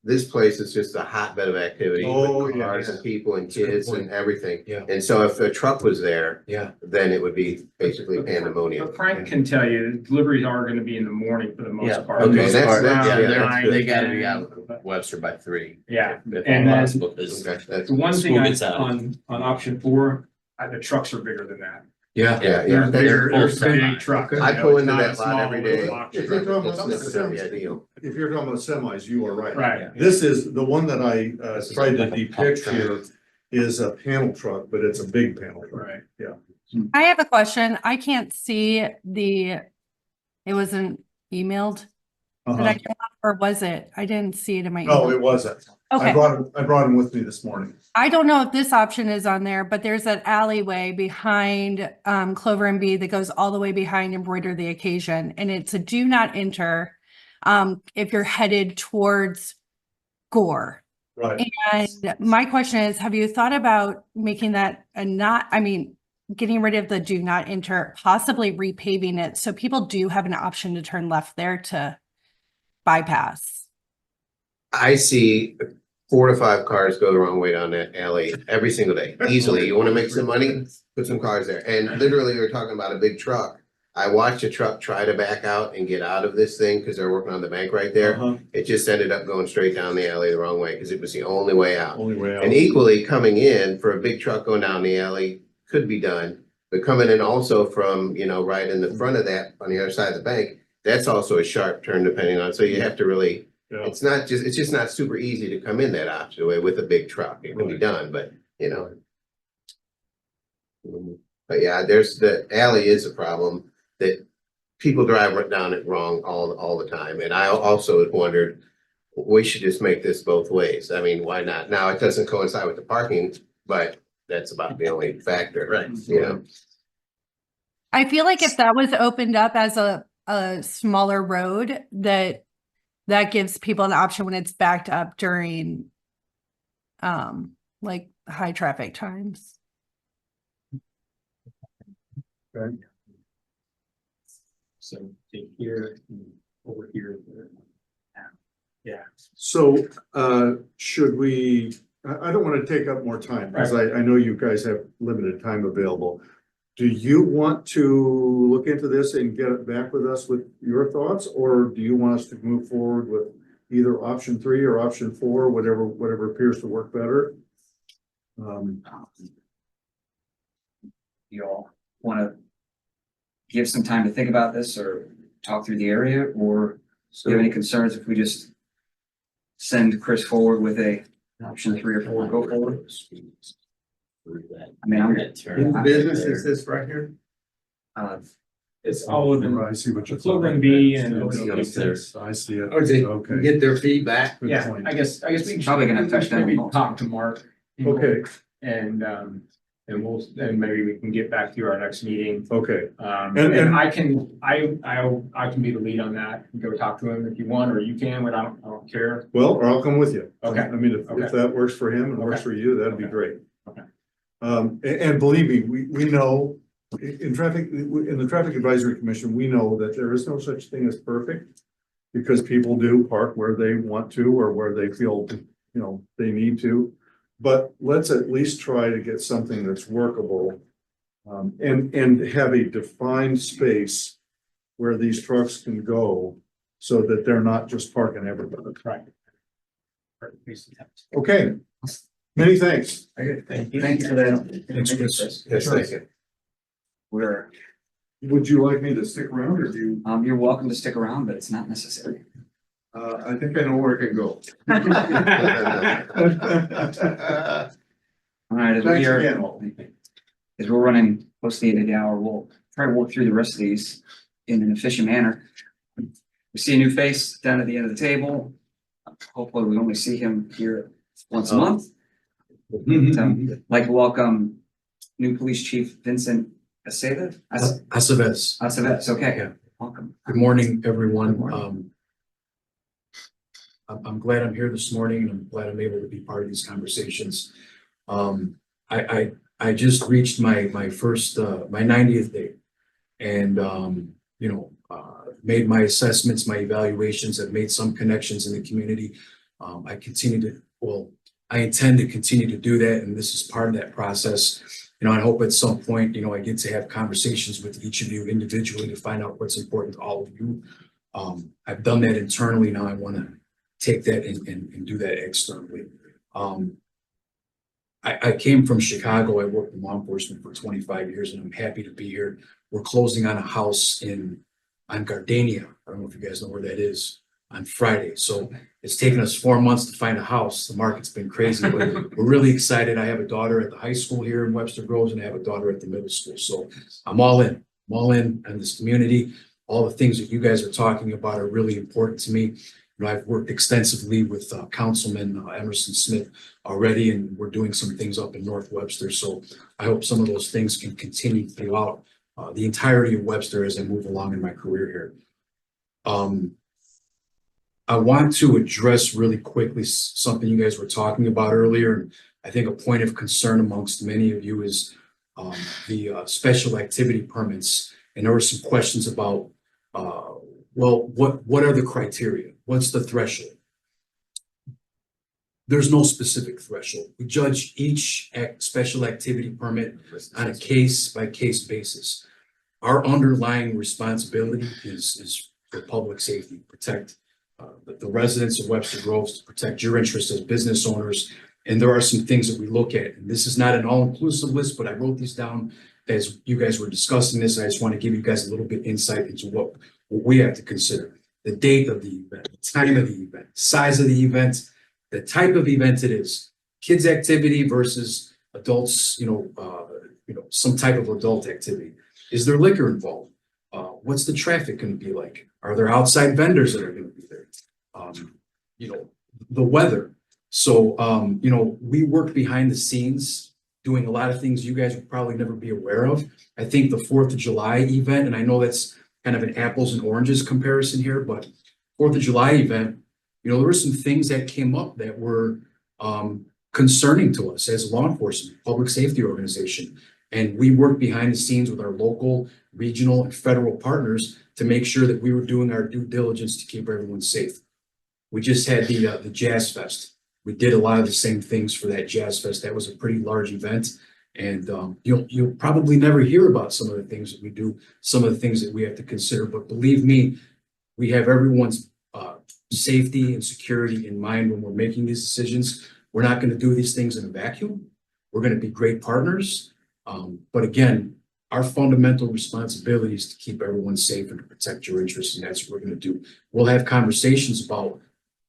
this place is just a hotbed of activity
Oh,
with
yeah,
cars
yeah.
and people and
That's a good
kids
point.
and everything.
Yeah.
And so if a truck was there,
Yeah.
then it would be basically pandemonium.
But Frank can tell you, deliveries are gonna be in the morning for the
Yeah,
most part.
okay,
Most
that's-
part,
that's-
around
yeah, that's
9,
good.
They gotta be
10,
out
but-
Webster by 3.
Yeah,
If
and then-
possible, 'cause-
Okay, that's,
the one thing
School gets out.
on option 4, the trucks are bigger than that.
Yeah.
yeah,
They're bigger,
full
they're
semi.
big trucks.
I
you know,
pull
it's
into
not a
that lot
small
every
little
day.
box
If
truck.
you're talking
it's
about
necessarily ideal.
If you're talking about semis, you are right.
Right.
This is, the one that I
This is
tried to
like a pump
depict
truck.
here is a panel truck, but it's a big panel truck.
Right.
I have a question. I can't see it wasn't emailed. Did I
Uh-huh.
get one, or was it? I didn't see it in my
No,
email.
it wasn't.
Okay.
I brought him with me this morning.
I don't know if this option is on there, but there's an alleyway behind Clover and B that goes all the way behind Embroider the Occasion, and it's a do not enter if you're headed towards Gore.
Right.
And my question is, have you thought about making that getting rid of the do not enter, possibly repaving it so people do have an option to turn left there to bypass?
I see 4 to 5 cars go the wrong way down that alley every single day, easily. You wanna make some money, put some cars there. And literally, we're talking about a big truck. I watched a truck try to back out and get out of this thing because they're working on the bank right there.
Uh-huh.
It just ended up going straight down the alley the wrong way because it was the only way out.
Only way out.
And equally, coming in for a big truck going down the alley could be done, but coming in also from, right in the front of that, on the other side of the bank, that's also a sharp turn depending on, so you have to really,
Yeah.
it's just not super easy to come in that opposite way with a big truck. It can be
Right.
done, but, But yeah, the alley is a problem that people drive right down it wrong all the time. And I also wondered, we should just make this both ways. I mean, why not? Now, it doesn't coincide with the parking, but that's about the only factor.
Right.
I feel like if that was opened up as a smaller road, that gives people an option when it's backed up during like high traffic times.
So take here, and over here. Yeah.
So, should we, I don't want to take up more time because I know you guys have limited time available. Do you want to look into this and get it back with us with your thoughts, or do you want us to move forward with either option 3 or option 4, whatever appears to work better?
You all want to give some time to think about this or talk through the area, or do you have any concerns if we just send Chris forward with a option 3 or 4, go forward? I mean,
Whose business is this right here?
It's all of them.
I see what you're.
Clover and B and.
I see it.
Or they
Okay.
get their feedback?
Good
Yeah,
point.
I guess we can.
Probably gonna touch that
Maybe
most.
talk to Mark.
Okay,
And we'll, then maybe we can get back to you our next meeting.
okay.
And
And-
I can be the lead on that, and go talk to him if you want, or you can, but I don't care.
Well, or I'll come with you.
Okay.
I mean, if
Okay.
that works for him and works
Okay.
for you, that'd be
Okay.
great.
Okay.
And believe me, we know in the Traffic Advisory Commission, we know that there is no such thing as perfect. Because people do park where they want to or where they feel, they need to. But let's at least try to get something that's workable. And have a defined space where these trucks can go so that they're not just parking everywhere.
Right.
Okay, many thanks.
Thank you.
Thank you for that.
Thanks, Chris.
Yes, thank you.
Would you like me to stick around or do you?
You're welcome to stick around, but it's not necessary.
I think I know where I can go.
All right,
Thanks again.
as we're running close to the end of the hour, we'll try to work through the rest of these in an efficient manner. We see a new face down at the end of the table. Hopefully, we only see him here once a month. Like to welcome new Police Chief Vincent Aceves.
Aceves.
Aceves, okay.
Yeah.
Welcome.
Good morning, everyone.
Good morning.
I'm glad I'm here this morning, and I'm glad I'm able to be part of these conversations. I just reached my first my 90th day, and made my assessments, my evaluations. I've made some connections in the community. I intend to continue to do that, and this is part of that process. I hope at some point, I get to have conversations with each of you individually to find out what's important to all of you. I've done that internally. Now I want to take that and do that externally. I came from Chicago. I worked in law enforcement for 25 years, and I'm happy to be here. We're closing on a house on Gardenia. I don't know if you guys know where that is, on Friday. So it's taken us 4 months to find a house. The market's been crazy, but we're really excited. I have a daughter at the high school here in Webster Groves, and I have a daughter at the middle school. So I'm all in. I'm all in on this community. All the things that you guys are talking about are really important to me. I've worked extensively with Councilman Emerson Smith already, and we're doing some things up in North Webster. So I hope some of those things can continue throughout the entirety of Webster as I move along in my career here. I want to address really quickly something you guys were talking about earlier. I think a point of concern amongst many of you is the special activity permits. And there were some questions about, what are the criteria? What's the threshold? There's no specific threshold. We judge each special activity permit on a case-by-case basis. Our underlying responsibility is for public safety, protect the residents of Webster Groves, to protect your interests as business owners. And there are some things that we look at. And this is not an all-inclusive list, but I wrote these down as you guys were discussing this. I just want to give you guys a little bit insight into what we have to consider. The date of the event, the time of the event, size of the event, the type of event it is, kids activity versus adults, some type of adult activity. Is there liquor involved? What's the traffic going to be like? Are there outside vendors that are going to be there? The weather. So, we work behind the scenes doing a lot of things you guys would probably never be aware of. I think the 4th of July event, and I know that's kind of an apples and oranges comparison here, but 4th of July event, there were some things that came up that were concerning to us as a law enforcement, public safety organization. And we worked behind the scenes with our local, regional, and federal partners to make sure that we were doing our due diligence to keep everyone safe. We just had the Jazz Fest. We did a lot of the same things for that Jazz Fest. That was a pretty large event. And you'll probably never hear about some of the things that we do, some of the things that we have to consider. But believe me, we have everyone's safety and security in mind when we're making these decisions. We're not going to do these things in a vacuum. We're going to be great partners. But again, our fundamental responsibility is to keep everyone safe and to protect your interests, and that's what we're going to do. We'll have conversations about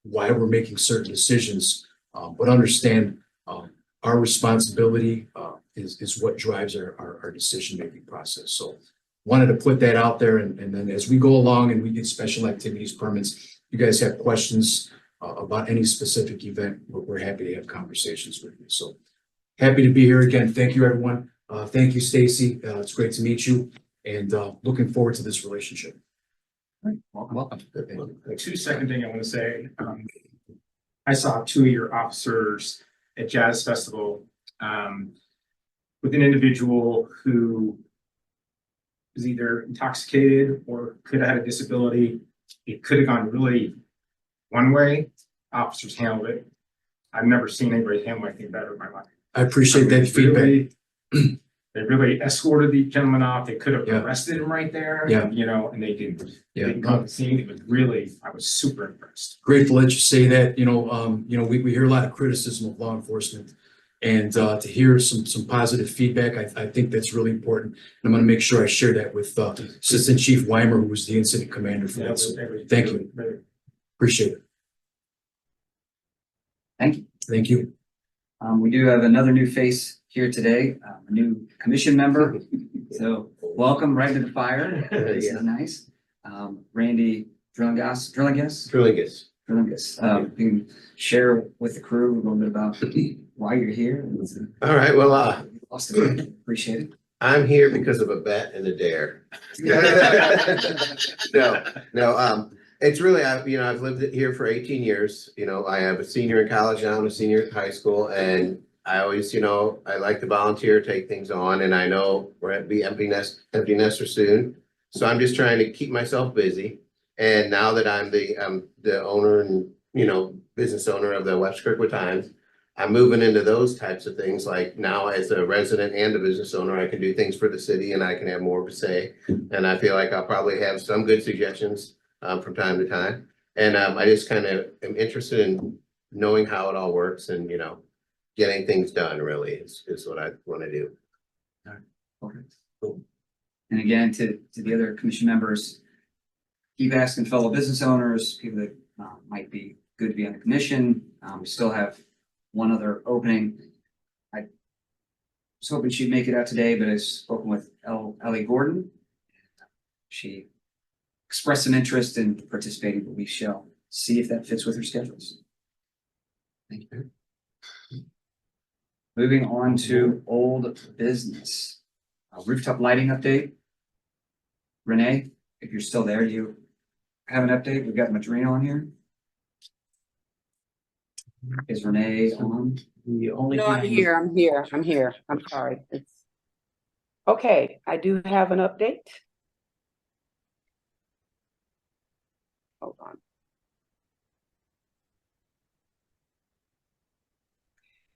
why we're making certain decisions, but understand our responsibility is what drives our decision-making process. So wanted to put that out there, and then as we go along and we get special activities permits, you guys have questions about any specific event, we're happy to have conversations with you. So happy to be here again. Thank you, everyone. Thank you, Stacy. It's great to meet you, and looking forward to this relationship.
Welcome.
Thank you.
2-second thing I want to say. I saw 2 of your officers at Jazz Festival with an individual who was either intoxicated or could have had a disability. It could have gone really one way. Officers handled it. I've never seen anybody handle anything better in my life.
I appreciate that feedback.
They really escorted the gentleman off. They could have
Yeah.
arrested him right there.
Yeah.
And they didn't.
Yeah.
They didn't come to the scene. It was really, I was super impressed.
Grateful that you say that. We hear a lot of criticism of law enforcement, and to hear some positive feedback, I think that's really important. And I'm going to make sure I share that with Assistant Chief Weimer, who was the incident commander for that. So thank you. Appreciate it.
Thank you.
Thank you.
We do have another new face here today, a new commission member. So welcome right to the fire. This is nice. Randy Drillingas.
Trillingus.
You can share with the crew a little bit about why you're here.
All right, well,
Lost a bit. Appreciate it.
I'm here because of a bet and a dare. No, it's really, I've lived here for 18 years. I have a senior in college now, I'm a senior in high school, and I always, I like to volunteer, take things on, and I know we're going to be empty nester soon. So I'm just trying to keep myself busy. And now that I'm the owner and, business owner of the Webster Times, I'm moving into those types of things. Like now as a resident and a business owner, I can do things for the city and I can have more of a say. And I feel like I'll probably have some good suggestions from time to time. And I just kind of am interested in knowing how it all works and, getting things done really is what I want to do.
Okay, cool. And again, to the other commission members, keep asking fellow business owners, people that might be good to be on the commission. We still have one other opening. I was hoping she'd make it out today, but I've spoken with Ellie Gordon. She expressed an interest in participating, but we shall see if that fits with her schedules. Thank you. Moving on to old business. Rooftop lighting update. Renee, if you're still there, you have an update? We've got Madrina on here. Is Renee on?
The only
No, I'm here. I'm sorry. Okay, I do have an update. Hold on.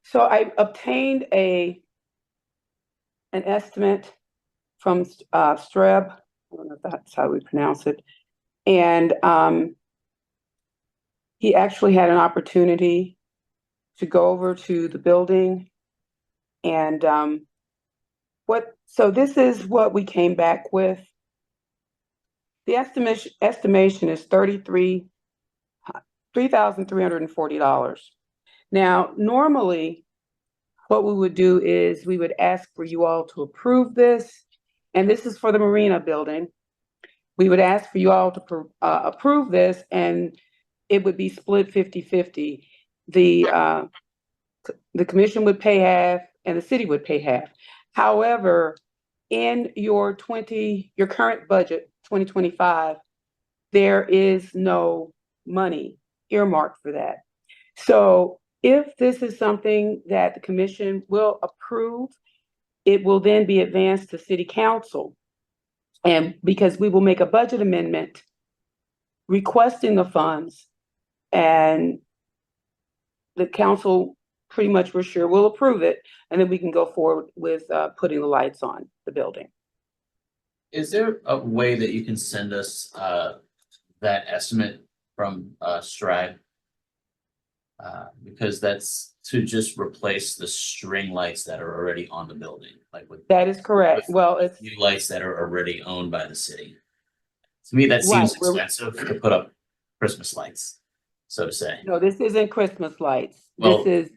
So I obtained an estimate from Streb. I don't know if that's how we pronounce it. And he actually had an opportunity to go over to the building. And so this is what we came back with. The estimation is $3,340. Now, normally, what we would do is we would ask for you all to approve this, and this is for the Marina building. We would ask for you all to approve this, and it would be split 50-50. The commission would pay half, and the city would pay half. However, in your current budget, 2025, there is no money earmarked for that. So if this is something that the commission will approve, it will then be advanced to city council. And because we will make a budget amendment requesting the funds, and the council pretty much we're sure will approve it, and then we can go forward with putting the lights on the building.
Is there a way that you can send us that estimate from Stride? Because that's to just replace the string lights that are already on the building, like with
That is correct.
with
Well, it's
new lights that are already owned by the city. To me, that seems
Right, we're-
expensive to put up Christmas lights, so to say.
no, this isn't Christmas lights.
Well-
This is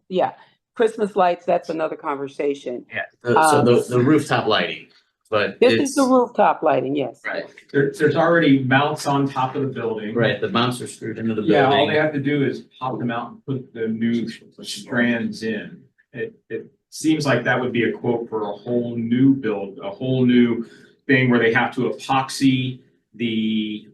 yeah, Christmas lights. That's another conversation.
Yeah, so the rooftop lighting, but
This
it's
is the rooftop lighting. Yes.
right,
There's already mounts on top of the building.
right, the mounts are screwed into the
Yeah, all
building.
they have to do is pop them out and put the new strands in. It seems like that would be a quote for a whole new build, a whole new thing where they have to epoxy the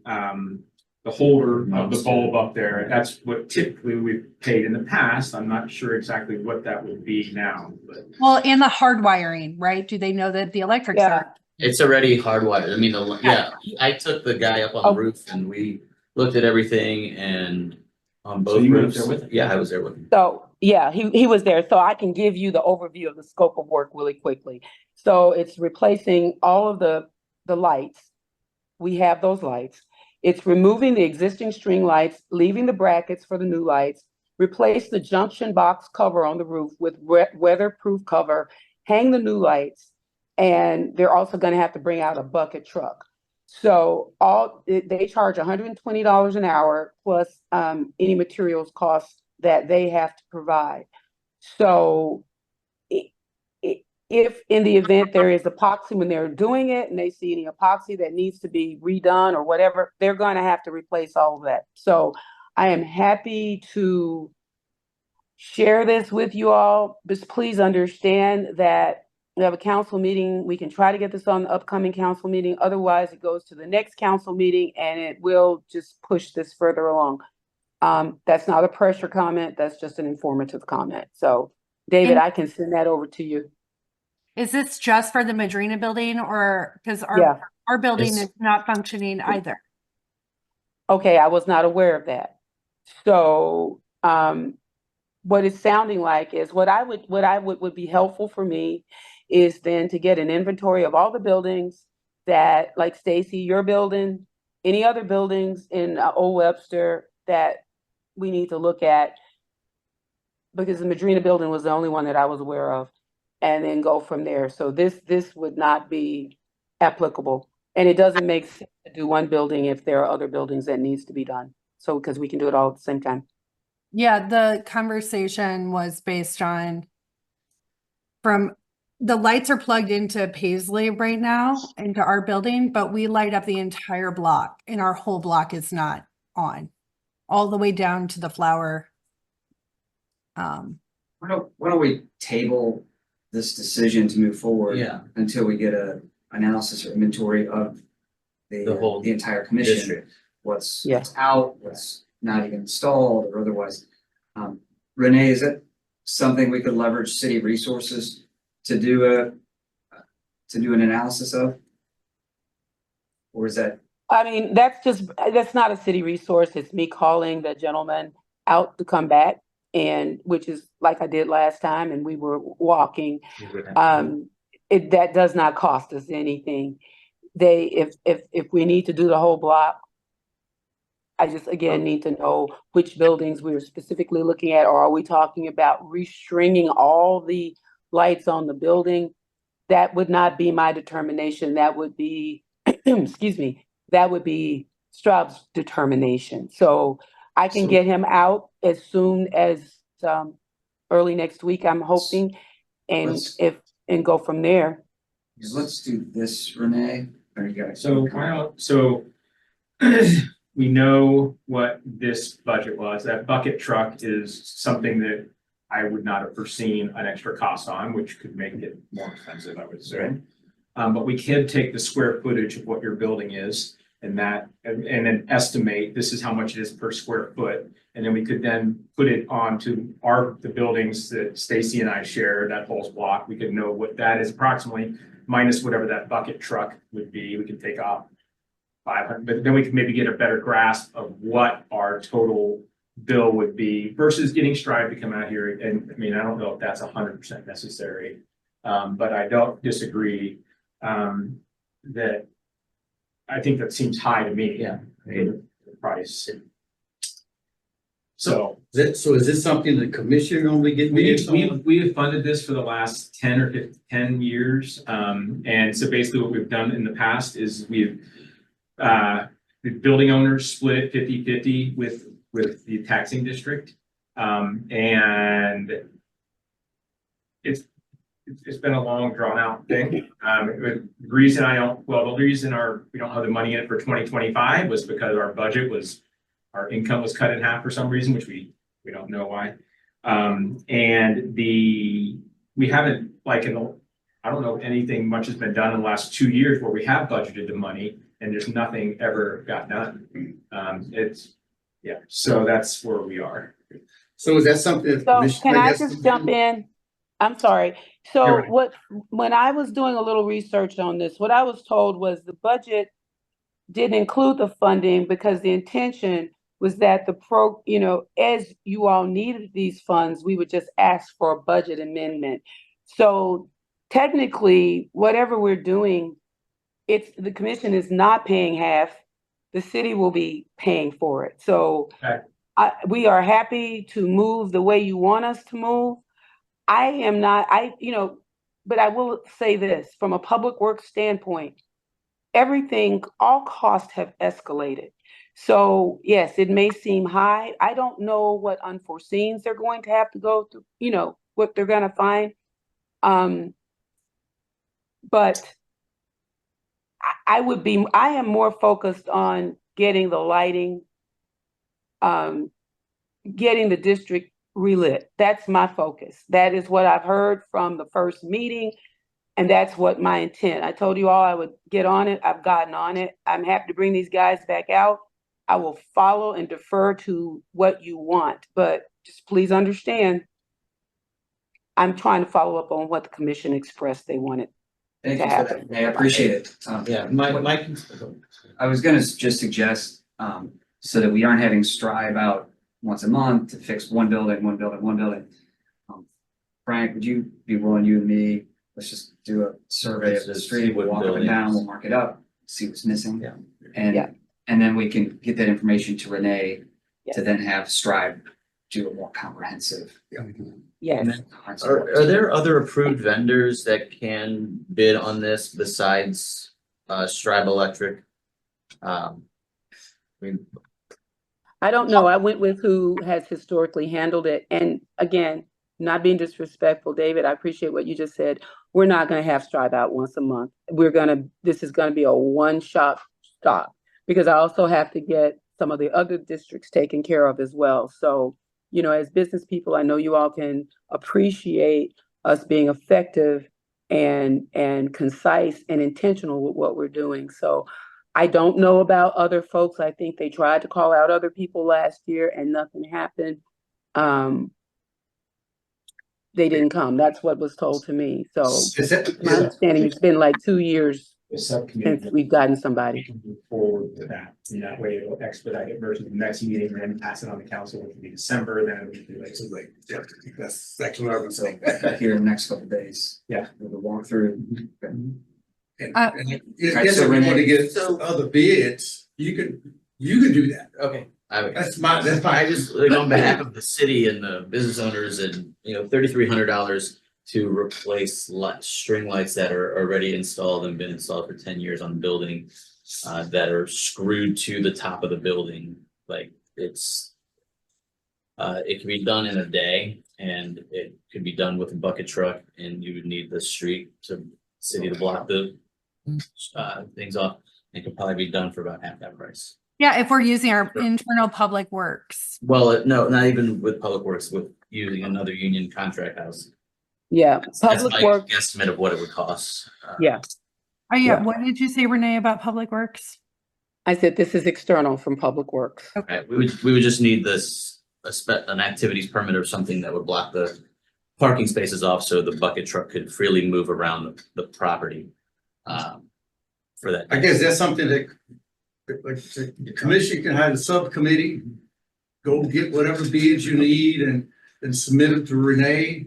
holder of the bulb up there. That's what typically we've paid in the past. I'm not sure exactly what that would be now, but.
Well, and the hard wiring, right? Do they know that the electrics
Yeah.
are?
It's already hardwired. I mean, yeah, I took the guy up on
Oh.
the roof and we looked at everything and on
So
both
you were
roofs.
there with him?
Yeah, I was there with him.
So yeah, he was there. So I can give you the overview of the scope of work really quickly. So it's replacing all of the lights. We have those lights. It's removing the existing string lights, leaving the brackets for the new lights, replace the junction box cover on the roof with weatherproof cover, hang the new lights, and they're also going to have to bring out a bucket truck. So they charge $120 an hour plus any materials costs that they have to provide. So if in the event there is epoxy when they're doing it and they see any epoxy that needs to be redone or whatever, they're going to have to replace all of that. So I am happy to share this with you all. Just please understand that we have a council meeting. We can try to get this on the upcoming council meeting. Otherwise, it goes to the next council meeting and it will just push this further along. That's not a pressure comment. That's just an informative comment. So David,
And-
I can send that over to you.
Is this just for the Madrina building or because
Yeah.
our building
It's-
is not functioning either?
Okay, I was not aware of that. So, what it's sounding like is what I would be helpful for me is then to get an inventory of all the buildings that, like Stacy, your building, any other buildings in Old Webster that we need to look at, because the Madrina building was the only one that I was aware of, and then go from there. So this would not be applicable. And it doesn't make sense to do one building if there are other buildings that needs to be done. So, because we can do it all at the same time.
Yeah, the conversation was based on from the lights are plugged into Paisley right now into our building, but we light up the entire block and our whole block is not on all the way down to the flower.
Why don't we table this decision to move forward?
Yeah.
Until we get a analysis or inventory of
The whole
the entire commission,
district.
what's
Yeah.
out, what's not even installed or otherwise. Renee, is it something we could leverage city resources to do an analysis of? Or is that,
I mean, that's not a city resource. It's me calling the gentleman out to come back, and which is like I did last time, and we were walking. That does not cost us anything. If we need to do the whole block, I just again need to know which buildings we are specifically looking at, or are we talking about restringing all the lights on the building? That would not be my determination. That would be, excuse me, that would be Straub's determination. So I can
So-
get him out as soon as early next week, I'm hoping, and
Let's-
go from there.
let's do this, Renee. Or you guys?
So we know what this budget was. That bucket truck is something that I would not have foreseen an extra cost on, which could make it more expensive, I would say. But we can take the square footage of what your building is and that, and then estimate this is how much it is per square foot. And then we could then put it onto the buildings that Stacy and I share, that whole block. We could know what that is approximately minus whatever that bucket truck would be. We could take off 500, but then we could maybe get a better grasp of what our total bill would be versus getting Strive to come out here. And I mean, I don't know if that's 100% necessary. But I don't disagree that I think that seems high to me.
Yeah.
The price. So
So is this something the commission normally get me?
we have funded this for the last 10 or 10 years. And so basically what we've done in the past is the building owners split it 50-50 with the taxing district. And it's been a long drawn out thing. The reason the reason we don't have the money in it for 2025 was because our income was cut in half for some reason, which we don't know why. And we haven't I don't know if anything much has been done in the last 2 years where we have budgeted the money and there's nothing ever got done. So that's where we are.
So is that something? that the
So
commission,
can I
guess,
just jump in? I'm sorry.
You're
So
right.
when I was doing a little research on this, what I was told was the budget didn't include the funding because the intention was that as you all needed these funds, we would just ask for a budget amendment. So technically, whatever we're doing, the commission is not paying half. The city will be paying for it. So
Okay.
we are happy to move the way you want us to move. I am not, but I will say this, from a public works standpoint, all costs have escalated. So yes, it may seem high. I don't know what unforeseens they're going to have to go through, what they're going to find. But I am more focused on getting the lighting, getting the district relit. That's my focus. That is what I've heard from the first meeting. And that's what my intent. I told you all I would get on it. I've gotten on it. I'm happy to bring these guys back out. I will follow and defer to what you want, but just please understand, I'm trying to follow up on what the commission expressed they wanted.
Thank
To
you for
happen.
that. I appreciate it.
Yeah,
I was gonna just suggest, so that we aren't having Strive out once a month to fix one building. Frank, would you be willing, you and me, let's just do a survey of the street, we'll walk up and down, we'll mark it up, see what's missing.
Yeah.
Yeah.
And then we can get that information to Renee to
Yes.
then have Strive do a more comprehensive.
Yes.
Are there other approved vendors that can bid on this besides Strive Electric? I mean,
I don't know. I went with who has historically handled it. And again, not being disrespectful, David, I appreciate what you just said. We're not going to have Strive out once a month. This is going to be a one-shop stop because I also have to get some of the other districts taken care of as well. So, as business people, I know you all can appreciate us being effective and concise and intentional with what we're doing. So I don't know about other folks. I think they tried to call out other people last year and nothing happened. They didn't come. That's what was told to me. So
Is that,
my understanding, it's been like 2 years
The subcommittee.
since we've gotten
We
somebody.
can move forward with that. And that way it'll expedite it versus the next meeting and then pass it on to council, which will be December, then it'll be too late.
so like, yeah, that's exactly what I was saying.
Here in the next couple of days.
Yeah.
We'll walk through.
And
Uh,
I
Alright,
guess
so
if we want to
Renee-
get other bids, you can do that.
okay.
That's my.
I just, like, on behalf of the city and the business owners and, $3,300 to replace string lights that are already installed and been installed for 10 years on the building, that are screwed to the top of the building, like it can be done in a day and it could be done with a bucket truck and you would need the city to block the things off. It could probably be done for about half that price.
Yeah, if we're using our internal public works.
Well, no, not even with Public Works, with, using another union contract house.
Yeah,
That's
Public
my
Works,
guesstimate of what it would cost.
yeah.
Oh, yeah.
Yeah.
What did you say, Renee, about Public Works?
I said this is external from Public Works.
Right, we would just need this, an activities permit or something that would block the parking spaces off so the bucket truck could freely move around the property. For that.
I guess that's something that, like, the commission can have a subcommittee, go get whatever bids you need and submit it to Renee.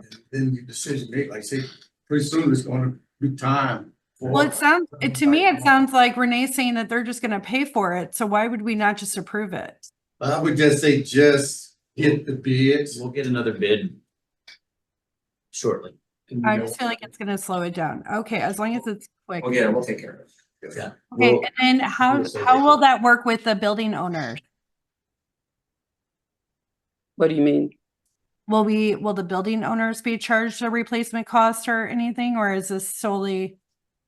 And then your decision made, like, say, pretty soon it's gonna be time. for-
Well, to me, it sounds like Renee's saying that they're just gonna pay for it. So why would we not just approve it?
I would just say, just get the bids.
We'll get another bid shortly.
I just feel like it's gonna slow it down. Okay, as long as it's quick.
We'll take care of it.
Yeah.
Okay,
We'll-
and then how will that work with the building owners?
What do you mean?
Will the building owners be charged a replacement cost or anything, or is this solely?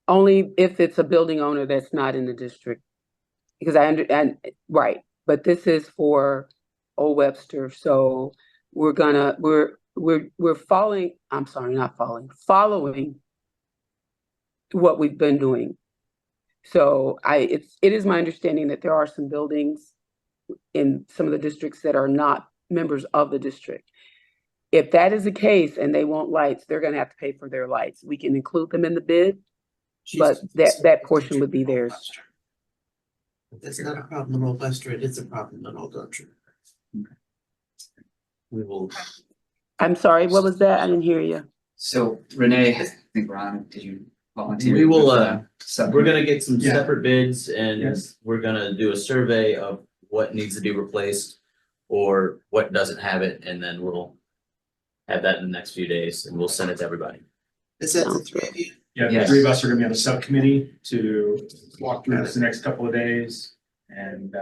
Only if it's a building owner that's not in the district. Because right, but this is for Old Webster, so we're following what we've been doing. So it is my understanding that there are some buildings in some of the districts that are not members of the district. If that is the case and they want lights, they're gonna have to pay for their lights. We can include them in the bid, but that portion would be theirs.
That's not a problem in Old Webster, it is a problem in Old Orchard.
We will,
I'm sorry, what was that? I didn't hear you.
So Renee, I think Ron, did you volunteer?
We will,
We're
we're gonna get some
Yeah.
separate bids and
Yes.
we're gonna do a survey of what needs to be replaced or what doesn't have it, and then we'll have that in the next few days and we'll send it to everybody.
Is that the three of you?
Yeah, the
Yes.
three of us are gonna be on a subcommittee to walk through this the next couple of days and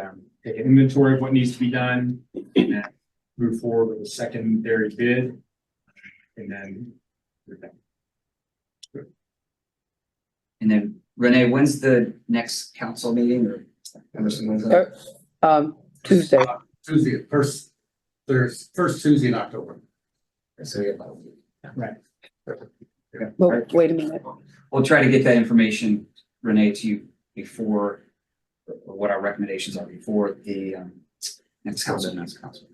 take an inventory of what needs to be done and then move forward with a secondary bid. And then we're done.
And then Renee, when's the next council meeting or? Emerson, when's that?
Tuesday.
Tuesday, first Tuesday in October.
So we have about a week.
Right.
Okay.
Well, wait a minute.
We'll try to get that information, Renee, to you before, or what our recommendations are before the next council.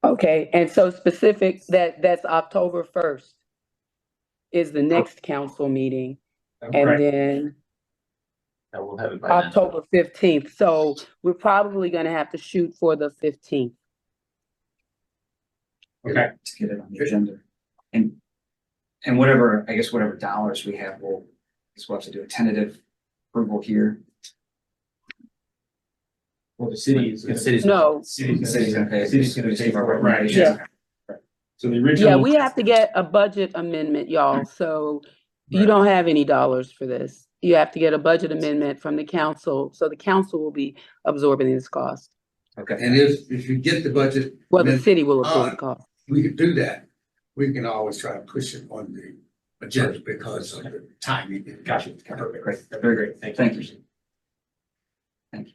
Okay, and so specific, that's October 1st is the next council meeting, and
Right.
then
And we'll have it by then.
October 15th. So we're probably gonna have to shoot for the 15th.
Okay.
To get it on the agenda. And whatever, I guess whatever dollars we have, we'll have to do a tentative approval here.
Well, the city is
The
gonna.
city's-
No,
City's gonna pay.
City's gonna pay for it, right?
Recommendations.
So the original.
yeah, we have to get a budget amendment, y'all, so you don't have any dollars for this. You have to get a budget amendment from the council, so the council will be absorbing this cost.
Okay.
And if you get the budget,
Well, the
then
city will absorb the cost.
we could do that. We can always try to push it on the agenda because of the timing.
Gotcha.
Perfect. Great.
Very great. Thank you.
Thank you.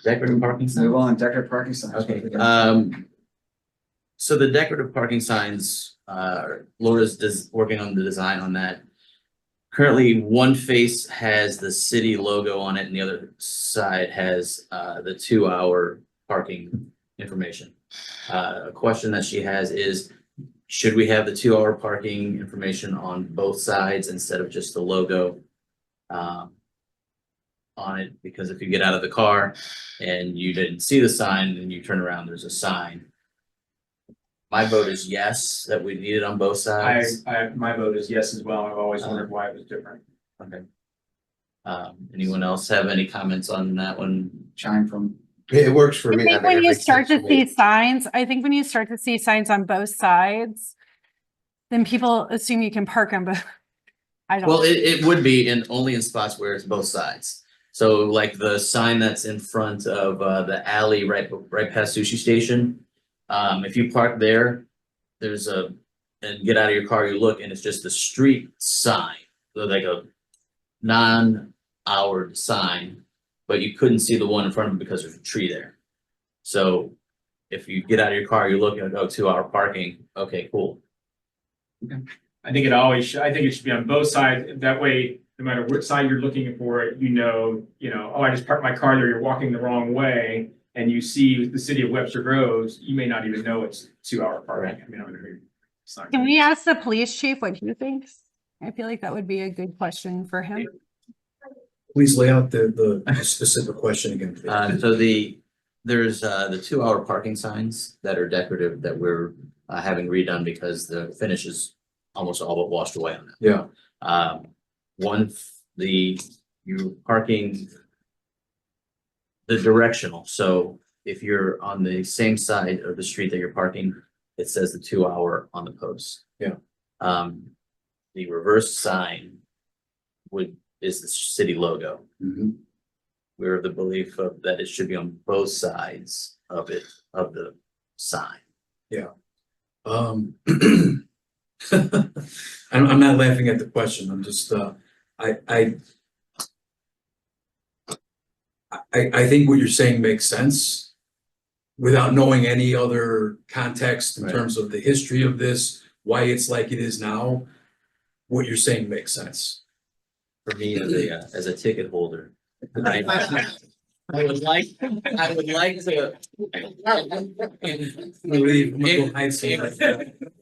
Decorative parking signs?
Move on, decorative parking signs.
Okay, so the decorative parking signs, Laura's working on the design on that. Currently, one face has the city logo on it and the other side has, the 2-hour parking information. A question that she has is, should we have the 2-hour parking information on both sides instead of just the logo? On it, because if you get out of the car and you didn't see the sign and you turn around, there's a sign. My vote is yes, that we need it on both sides.
My vote is yes as well. I've always wondered why it was different.
Okay. Anyone else have any comments on that one?
Chime from,
It works for
I
me.
think
mean,
when
it
you
makes
start
sense
to
for me.
see signs, on both sides, then people assume you can park them, but I don't.
Well, it would be only in spots where it's both sides. So like the sign that's in front of the alley right past Sushi Station. If you park there, and get out of your car, you look and it's just a street sign, like a non-houred sign, but you couldn't see the one in front of it because there's a tree there. So if you get out of your car, you're looking at, oh, 2-hour parking, okay, cool.
I think I think it should be on both sides. That way, no matter which side you're looking for it, oh, I just parked my car there, you're walking the wrong way. And you see the city of Webster Groves, you may not even know it's 2-hour parking. I mean, it's not
Can
good.
we ask the police chief what he thinks? I feel like that would be a good question for him.
Please lay out the specific question again. please.
So there's the 2-hour parking signs that are decorative that we're having redone because the finish is almost all but washed away on them.
Yeah,
You're parking the directional, so if you're on the same side of the street that you're parking, it says the 2-hour on the post.
Yeah.
The reverse sign is the city logo.
Mhm.
We're of the belief of that it should be on both sides of the sign.
I'm not laughing at the question, I'm just, I think what you're saying makes sense without knowing any other context in
Right.
terms of the history of this, why it's like it is now. What you're saying makes sense.
For me as a ticket holder, I would like to.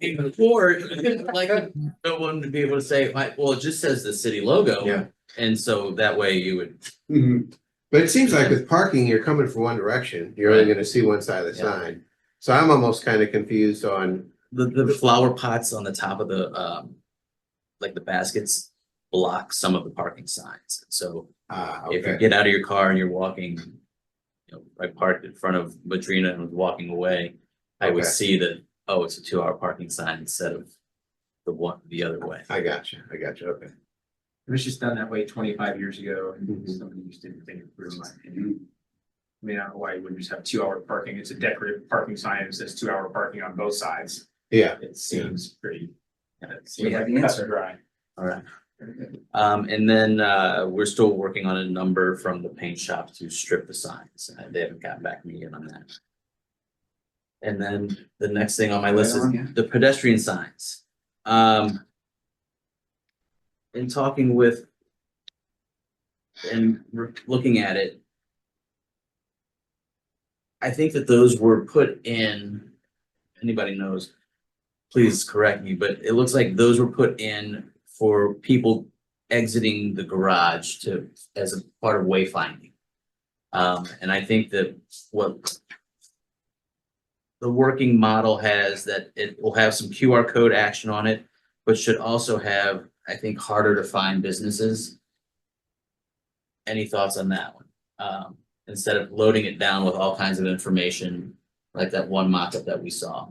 In court, like no one to be able to say, well, it just says the city logo.
Yeah.
And so that way you would,
Mhm. But it seems like with parking, you're coming from one direction. You're only
Right.
gonna see one side of the
Yeah.
sign. So I'm almost kind of confused on,
the flower pots on the top of the like the baskets block some of the parking signs. So if you
okay,
get out of your car and you're walking, I parked in front of Madrina and was walking away, I would
Okay.
see that, oh, it's a 2-hour parking sign instead of the other way.
I got you, okay.
It was just done that way 25 years ago and
Mhm.
somebody just didn't think it through, in my opinion. I mean, I don't know why you wouldn't just have 2-hour parking. It's a decorative parking sign that says 2-hour parking on both sides.
Yeah,
It seems pretty. It
We
seems
have
like
the
cut
answer.
and dry.
All right. And then we're still working on a number from the paint shop to strip the signs. They haven't gotten back to me yet on that. And then the next thing on my list is
Right on, yeah.
the pedestrian signs. In talking with and looking at it, I think that those were put in, anybody knows, please correct me, but it looks like those were put in for people exiting the garage as a part of wayfinding. And I think that what the working model has, that it will have some QR code action on it, but should also have, I think, harder to find businesses. Any thoughts on that one? Instead of loading it down with all kinds of information, like that one mock-up that we saw.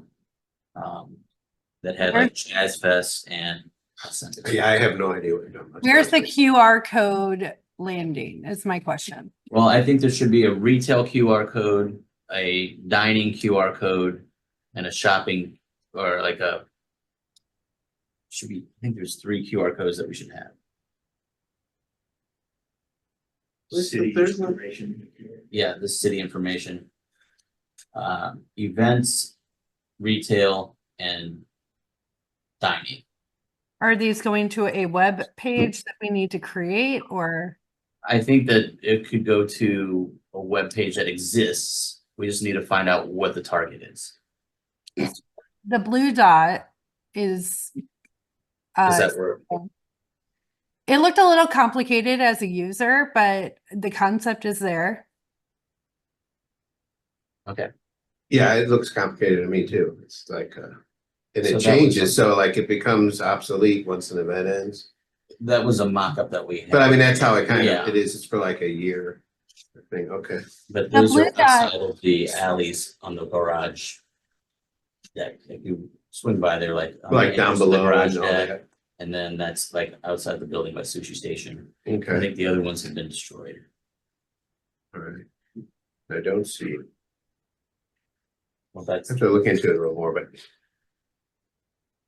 That had like Jazz Fest and. I'll send it to you.
yeah, I have no idea what you're talking about.
Where's the QR code landing is my question.
Well, I think there should be a retail QR code, a dining QR code, and a shopping or like a. Should be, I think there's 3 QR codes that we should have.
City information.
Yeah, the city information. Events, retail, and dining.
Are these going to a web page that we need to create or?
I think that it could go to a web page that exists. We just need to find out what the target is.
The blue dot is.
Does that work?
It looked a little complicated as a user, but the concept is there.
Okay.
Yeah, it looks complicated to me too. It's like, and
So that
it
was
changes,
something-
so like it becomes obsolete once an event ends.
That was a mock-up that we had.
But I mean, that's how it kind
Yeah.
of, it is, it's for like a year thing, okay.
But
The
those
blue
are
dot-
outside of the alleys on the garage. Deck, if you swing by there, like. on the
Like down
entrance to the
below
garage
and all
deck,
that.
And then that's like outside the building by Sushi Station. I
Okay,
think the other ones have been destroyed.
all right. I don't see it.
Well,
I
that's,
have to look into it a little more, but.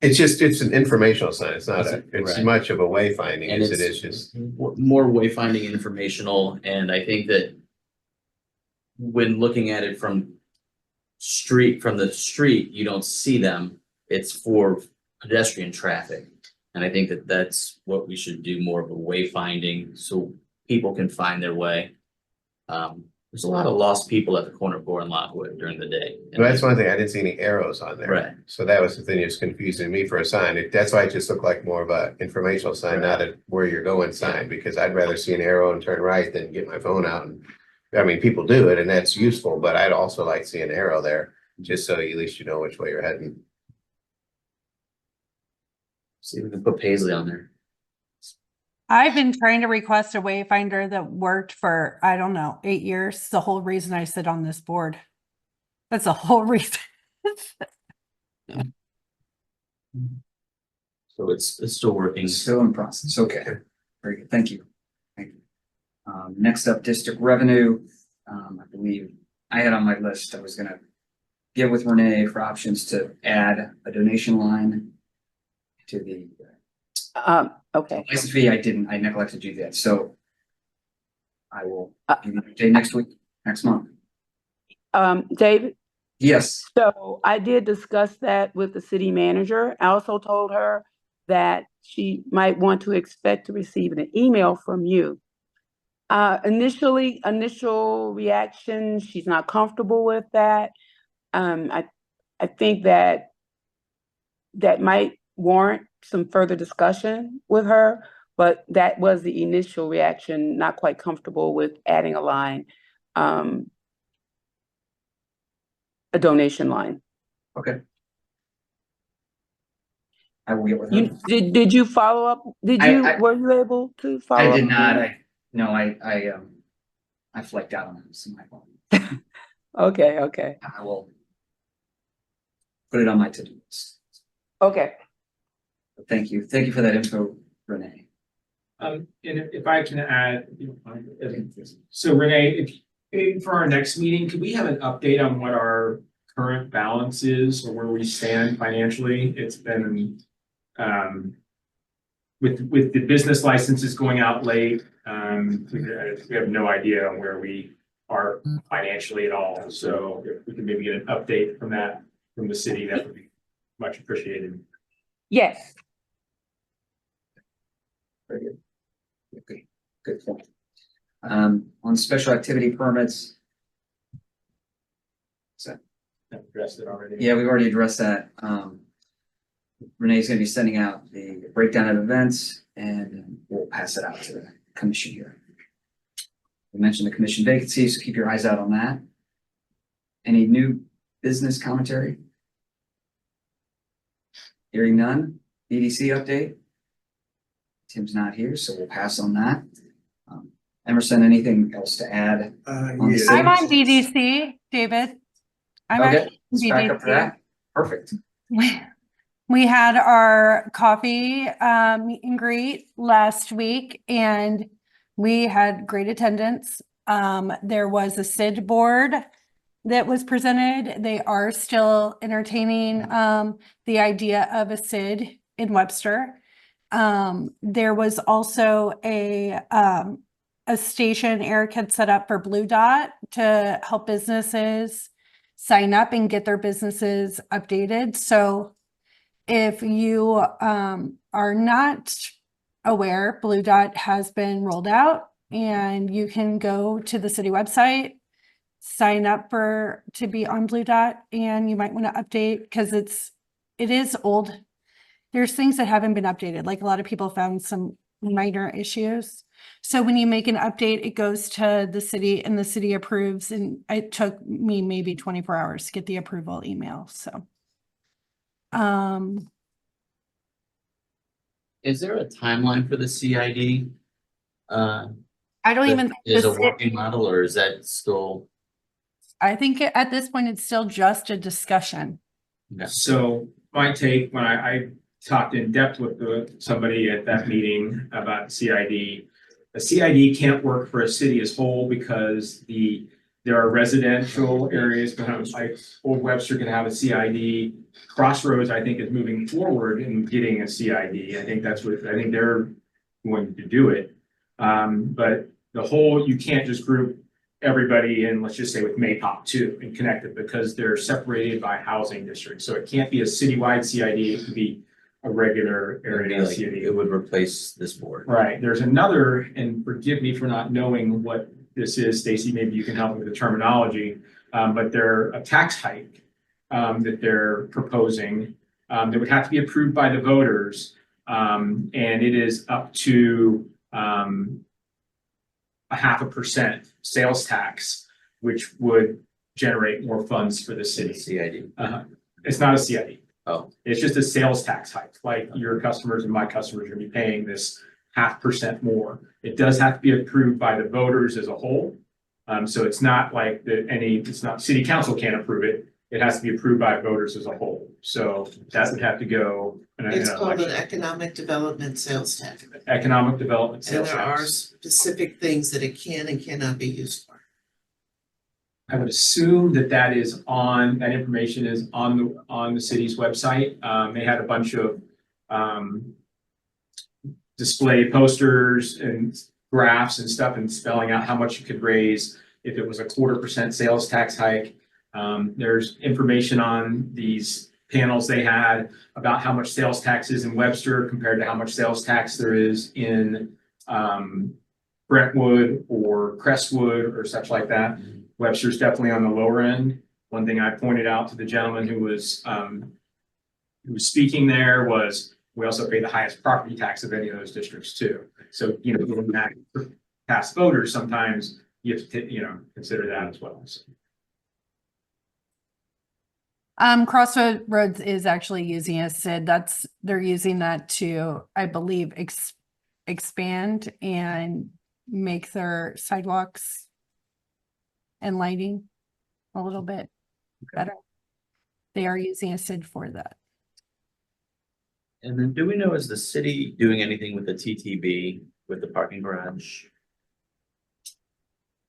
It's just, it's an informational sign. It's not
It's
it's
right.
much of a wayfinding
And
as it
it's-
is just.
more wayfinding informational, and I think that. When looking at it from from the street, you don't see them. It's for pedestrian traffic. And I think that that's what we should do, more of a wayfinding so people can find their way. There's a lot of lost people at the corner of Gore and Lockwood during the day.
Well, that's one thing, I didn't see any arrows on there.
Right.
So that was the thing that was confusing me for a sign. That's why it just looked like more of a informational sign, not a where you're going sign, because I'd rather see an arrow and turn right than get my phone out. And I mean, people do it and that's useful, but I'd also like to see an arrow there, just so at least you know which way you're heading.
See if we can put Paisley on there.
I've been trying to request a wayfinder that worked for, I don't know, 8 years. It's the whole reason I sit on this board. That's the whole reason.
So it's still working.
Still in process. Okay. Very good. Thank you. Thank you. Next up, district revenue. I believe I had on my list, I was gonna get with Renee for options to add a donation line to the
Okay.
license fee. I neglected to do that. So I will give you a date next week, next month.
David,
Yes.
so I did discuss that with the city manager. I also told her that she might want to expect to receive an email from you. Initial reaction, she's not comfortable with that. I think that might warrant some further discussion with her, but that was the initial reaction, not quite comfortable with adding a line, a donation line.
Okay. I will get with her.
Did you follow up? Were you able to follow up?
I did not. I flaked out on this in my phone.
Okay.
I will put it on my to-do list.
Okay.
Thank you. Thank you for that info, Renee.
And if I can add, if you don't mind, so Renee, if for our next meeting, could we have an update on what our current balance is or where we stand financially? It's been with the business licenses going out late, we have no idea on where we are financially at all. So if we can maybe get an update from the city, that would be much appreciated.
Yes.
Very good. Okay, good point. On special activity permits. So,
I've addressed it already.
yeah, we've already addressed that. Renee's gonna be sending out the breakdown of events and we'll pass it out to the commission here. We mentioned the commission vacancies, so keep your eyes out on that. Any new business commentary? Hearing none. BDC update. Tim's not here, so we'll pass on that. Emerson, anything else to add? on the
Yeah.
I'm on BDC, David. I'm
Okay,
on
let's back up to
BDC.
that. Perfect.
We had our coffee meet and greet last week and we had great attendance. There was a SID board that was presented. They are still entertaining the idea of a SID in Webster. There was also a station Eric had set up for Blue Dot to help businesses sign up and get their businesses updated. So if you are not aware, Blue Dot has been rolled out and you can go to the city website, sign up to be on Blue Dot, and you might want to update because it is old. There's things that haven't been updated. Like a lot of people found some minor issues. So when you make an update, it goes to the city and the city approves. And it took me maybe 24 hours to get the approval email. So,
Is there a timeline for the CID?
I don't even,
Is a working model or is that still?
I think at this point, it's still just a discussion.
Yeah.
So my take, when I talked in depth with somebody at that meeting about CID, the CID can't work for a city as whole because there are residential areas, like Old Webster can have a CID. Crossroads, I think, is moving forward in getting a CID. I think they're going to do it. But you can't just group everybody in, let's just say with Maypop too, and connect it because they're separated by housing districts. So it can't be a citywide CID, it could be a regular area
Like,
CID.
it would replace this board.
Right, there's another, and forgive me for not knowing what this is, Stacy, maybe you can help with the terminology. But they're a tax hike that they're proposing that would have to be approved by the voters. And it is up to 0.5% sales tax, which would generate more funds for the city.
CID.
It's not a CID.
Oh.
It's just a sales tax hike, like your customers and my customers are gonna be paying this 0.5% more. It does have to be approved by the voters as a whole. So it's not like it's not, city council can't approve it. It has to be approved by voters as a whole. So that would have to go.
It's called an economic development sales tax.
Economic development
And
sales
there are
tax.
specific things that it can and cannot be used for.
I would assume that information is on the city's website. They had a bunch of display posters and graphs and stuff and spelling out how much you could raise if it was a 0.25% sales tax hike. There's information on these panels they had about how much sales tax is in Webster compared to how much sales tax there is in Brentwood or Crestwood or such like that. Webster's definitely on the lower end. One thing I pointed out to the gentleman who was speaking there was we also pay the highest property tax of any of those districts too. So, getting that past voters, sometimes you have to, consider that as well. So.
Crossroads is actually using a SID. They're using that to, I believe, expand and make their sidewalks and lighting a little bit better. They are using a SID for that.
And then do we know, is the city doing anything with the TTB, with the parking garage?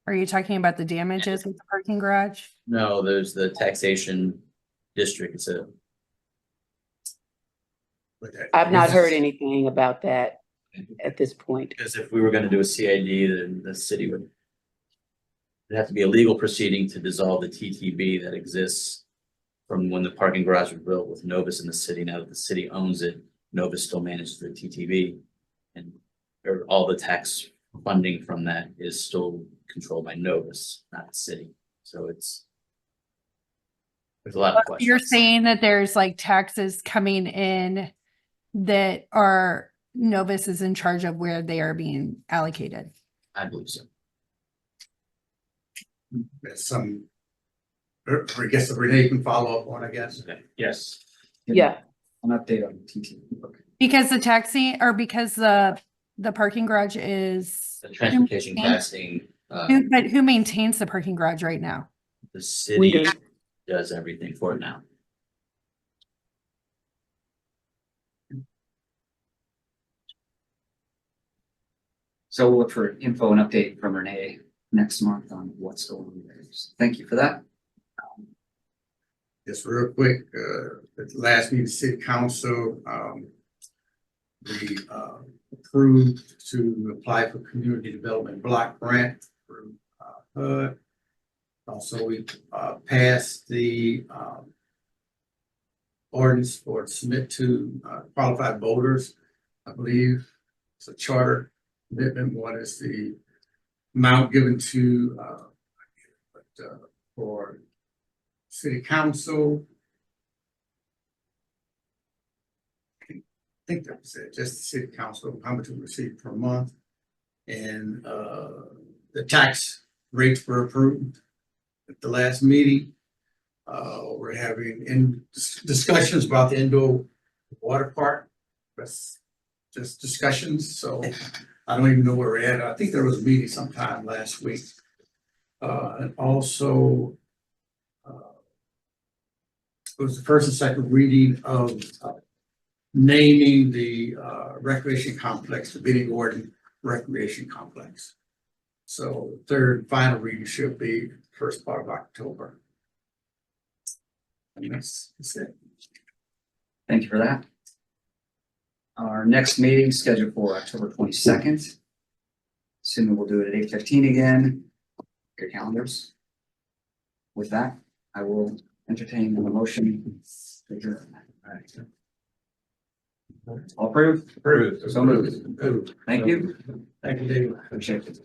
Are you talking about the damages with the parking garage?
No, there's the taxation district. It's
I've not heard anything about that at this point.
because if we were gonna do a CID, then the city would. It'd have to be a legal proceeding to dissolve the TTB that exists from when the parking garage was built with Novus in the city. Now that the city owns it, Novus still manages the TTB. And all the tax funding from that is still controlled by Novus, not the city. So there's a lot of questions.
You're saying that there's like taxes coming in that are Novus is in charge of where they are being allocated.
I believe so.
There's some, I guess that Renee can follow up on, I guess.
Okay. Yes.
Yeah,
An update on TT. Okay.
Because the taxi or because the parking garage is.
The transportation casting,
But who maintains the parking garage right now?
the
we
city
do.
does everything for it now.
So we'll look for info and update from Renee next month on what's going on there. So thank you for that.
Just real quick, at the last meeting, city council, we approved to apply for community development block grant through HUD. Also, we passed the ordinance for submit to qualified voters. I believe it's a charter commitment. One is the amount given to for city council. I think that was it, just the city council, how much we receive per month. And the tax rates were approved at the last meeting. We're having discussions about the indoor water park. That's just discussions, so I don't even know where we're at. I think there was a meeting sometime last week. And also it was the first and second reading of naming the recreation complex, the Benny Gordon Recreation Complex. So third final reading should be first part of October. And that's it.
Thank you for that. Our next meeting is scheduled for October 22nd. Assuming we'll do it at 8:15 again. your calendars. With that, I will entertain a motion. To adjourn. All approved?
Approved.
So moved.
Good.
Thank you.
Thank you, David.
Appreciate it.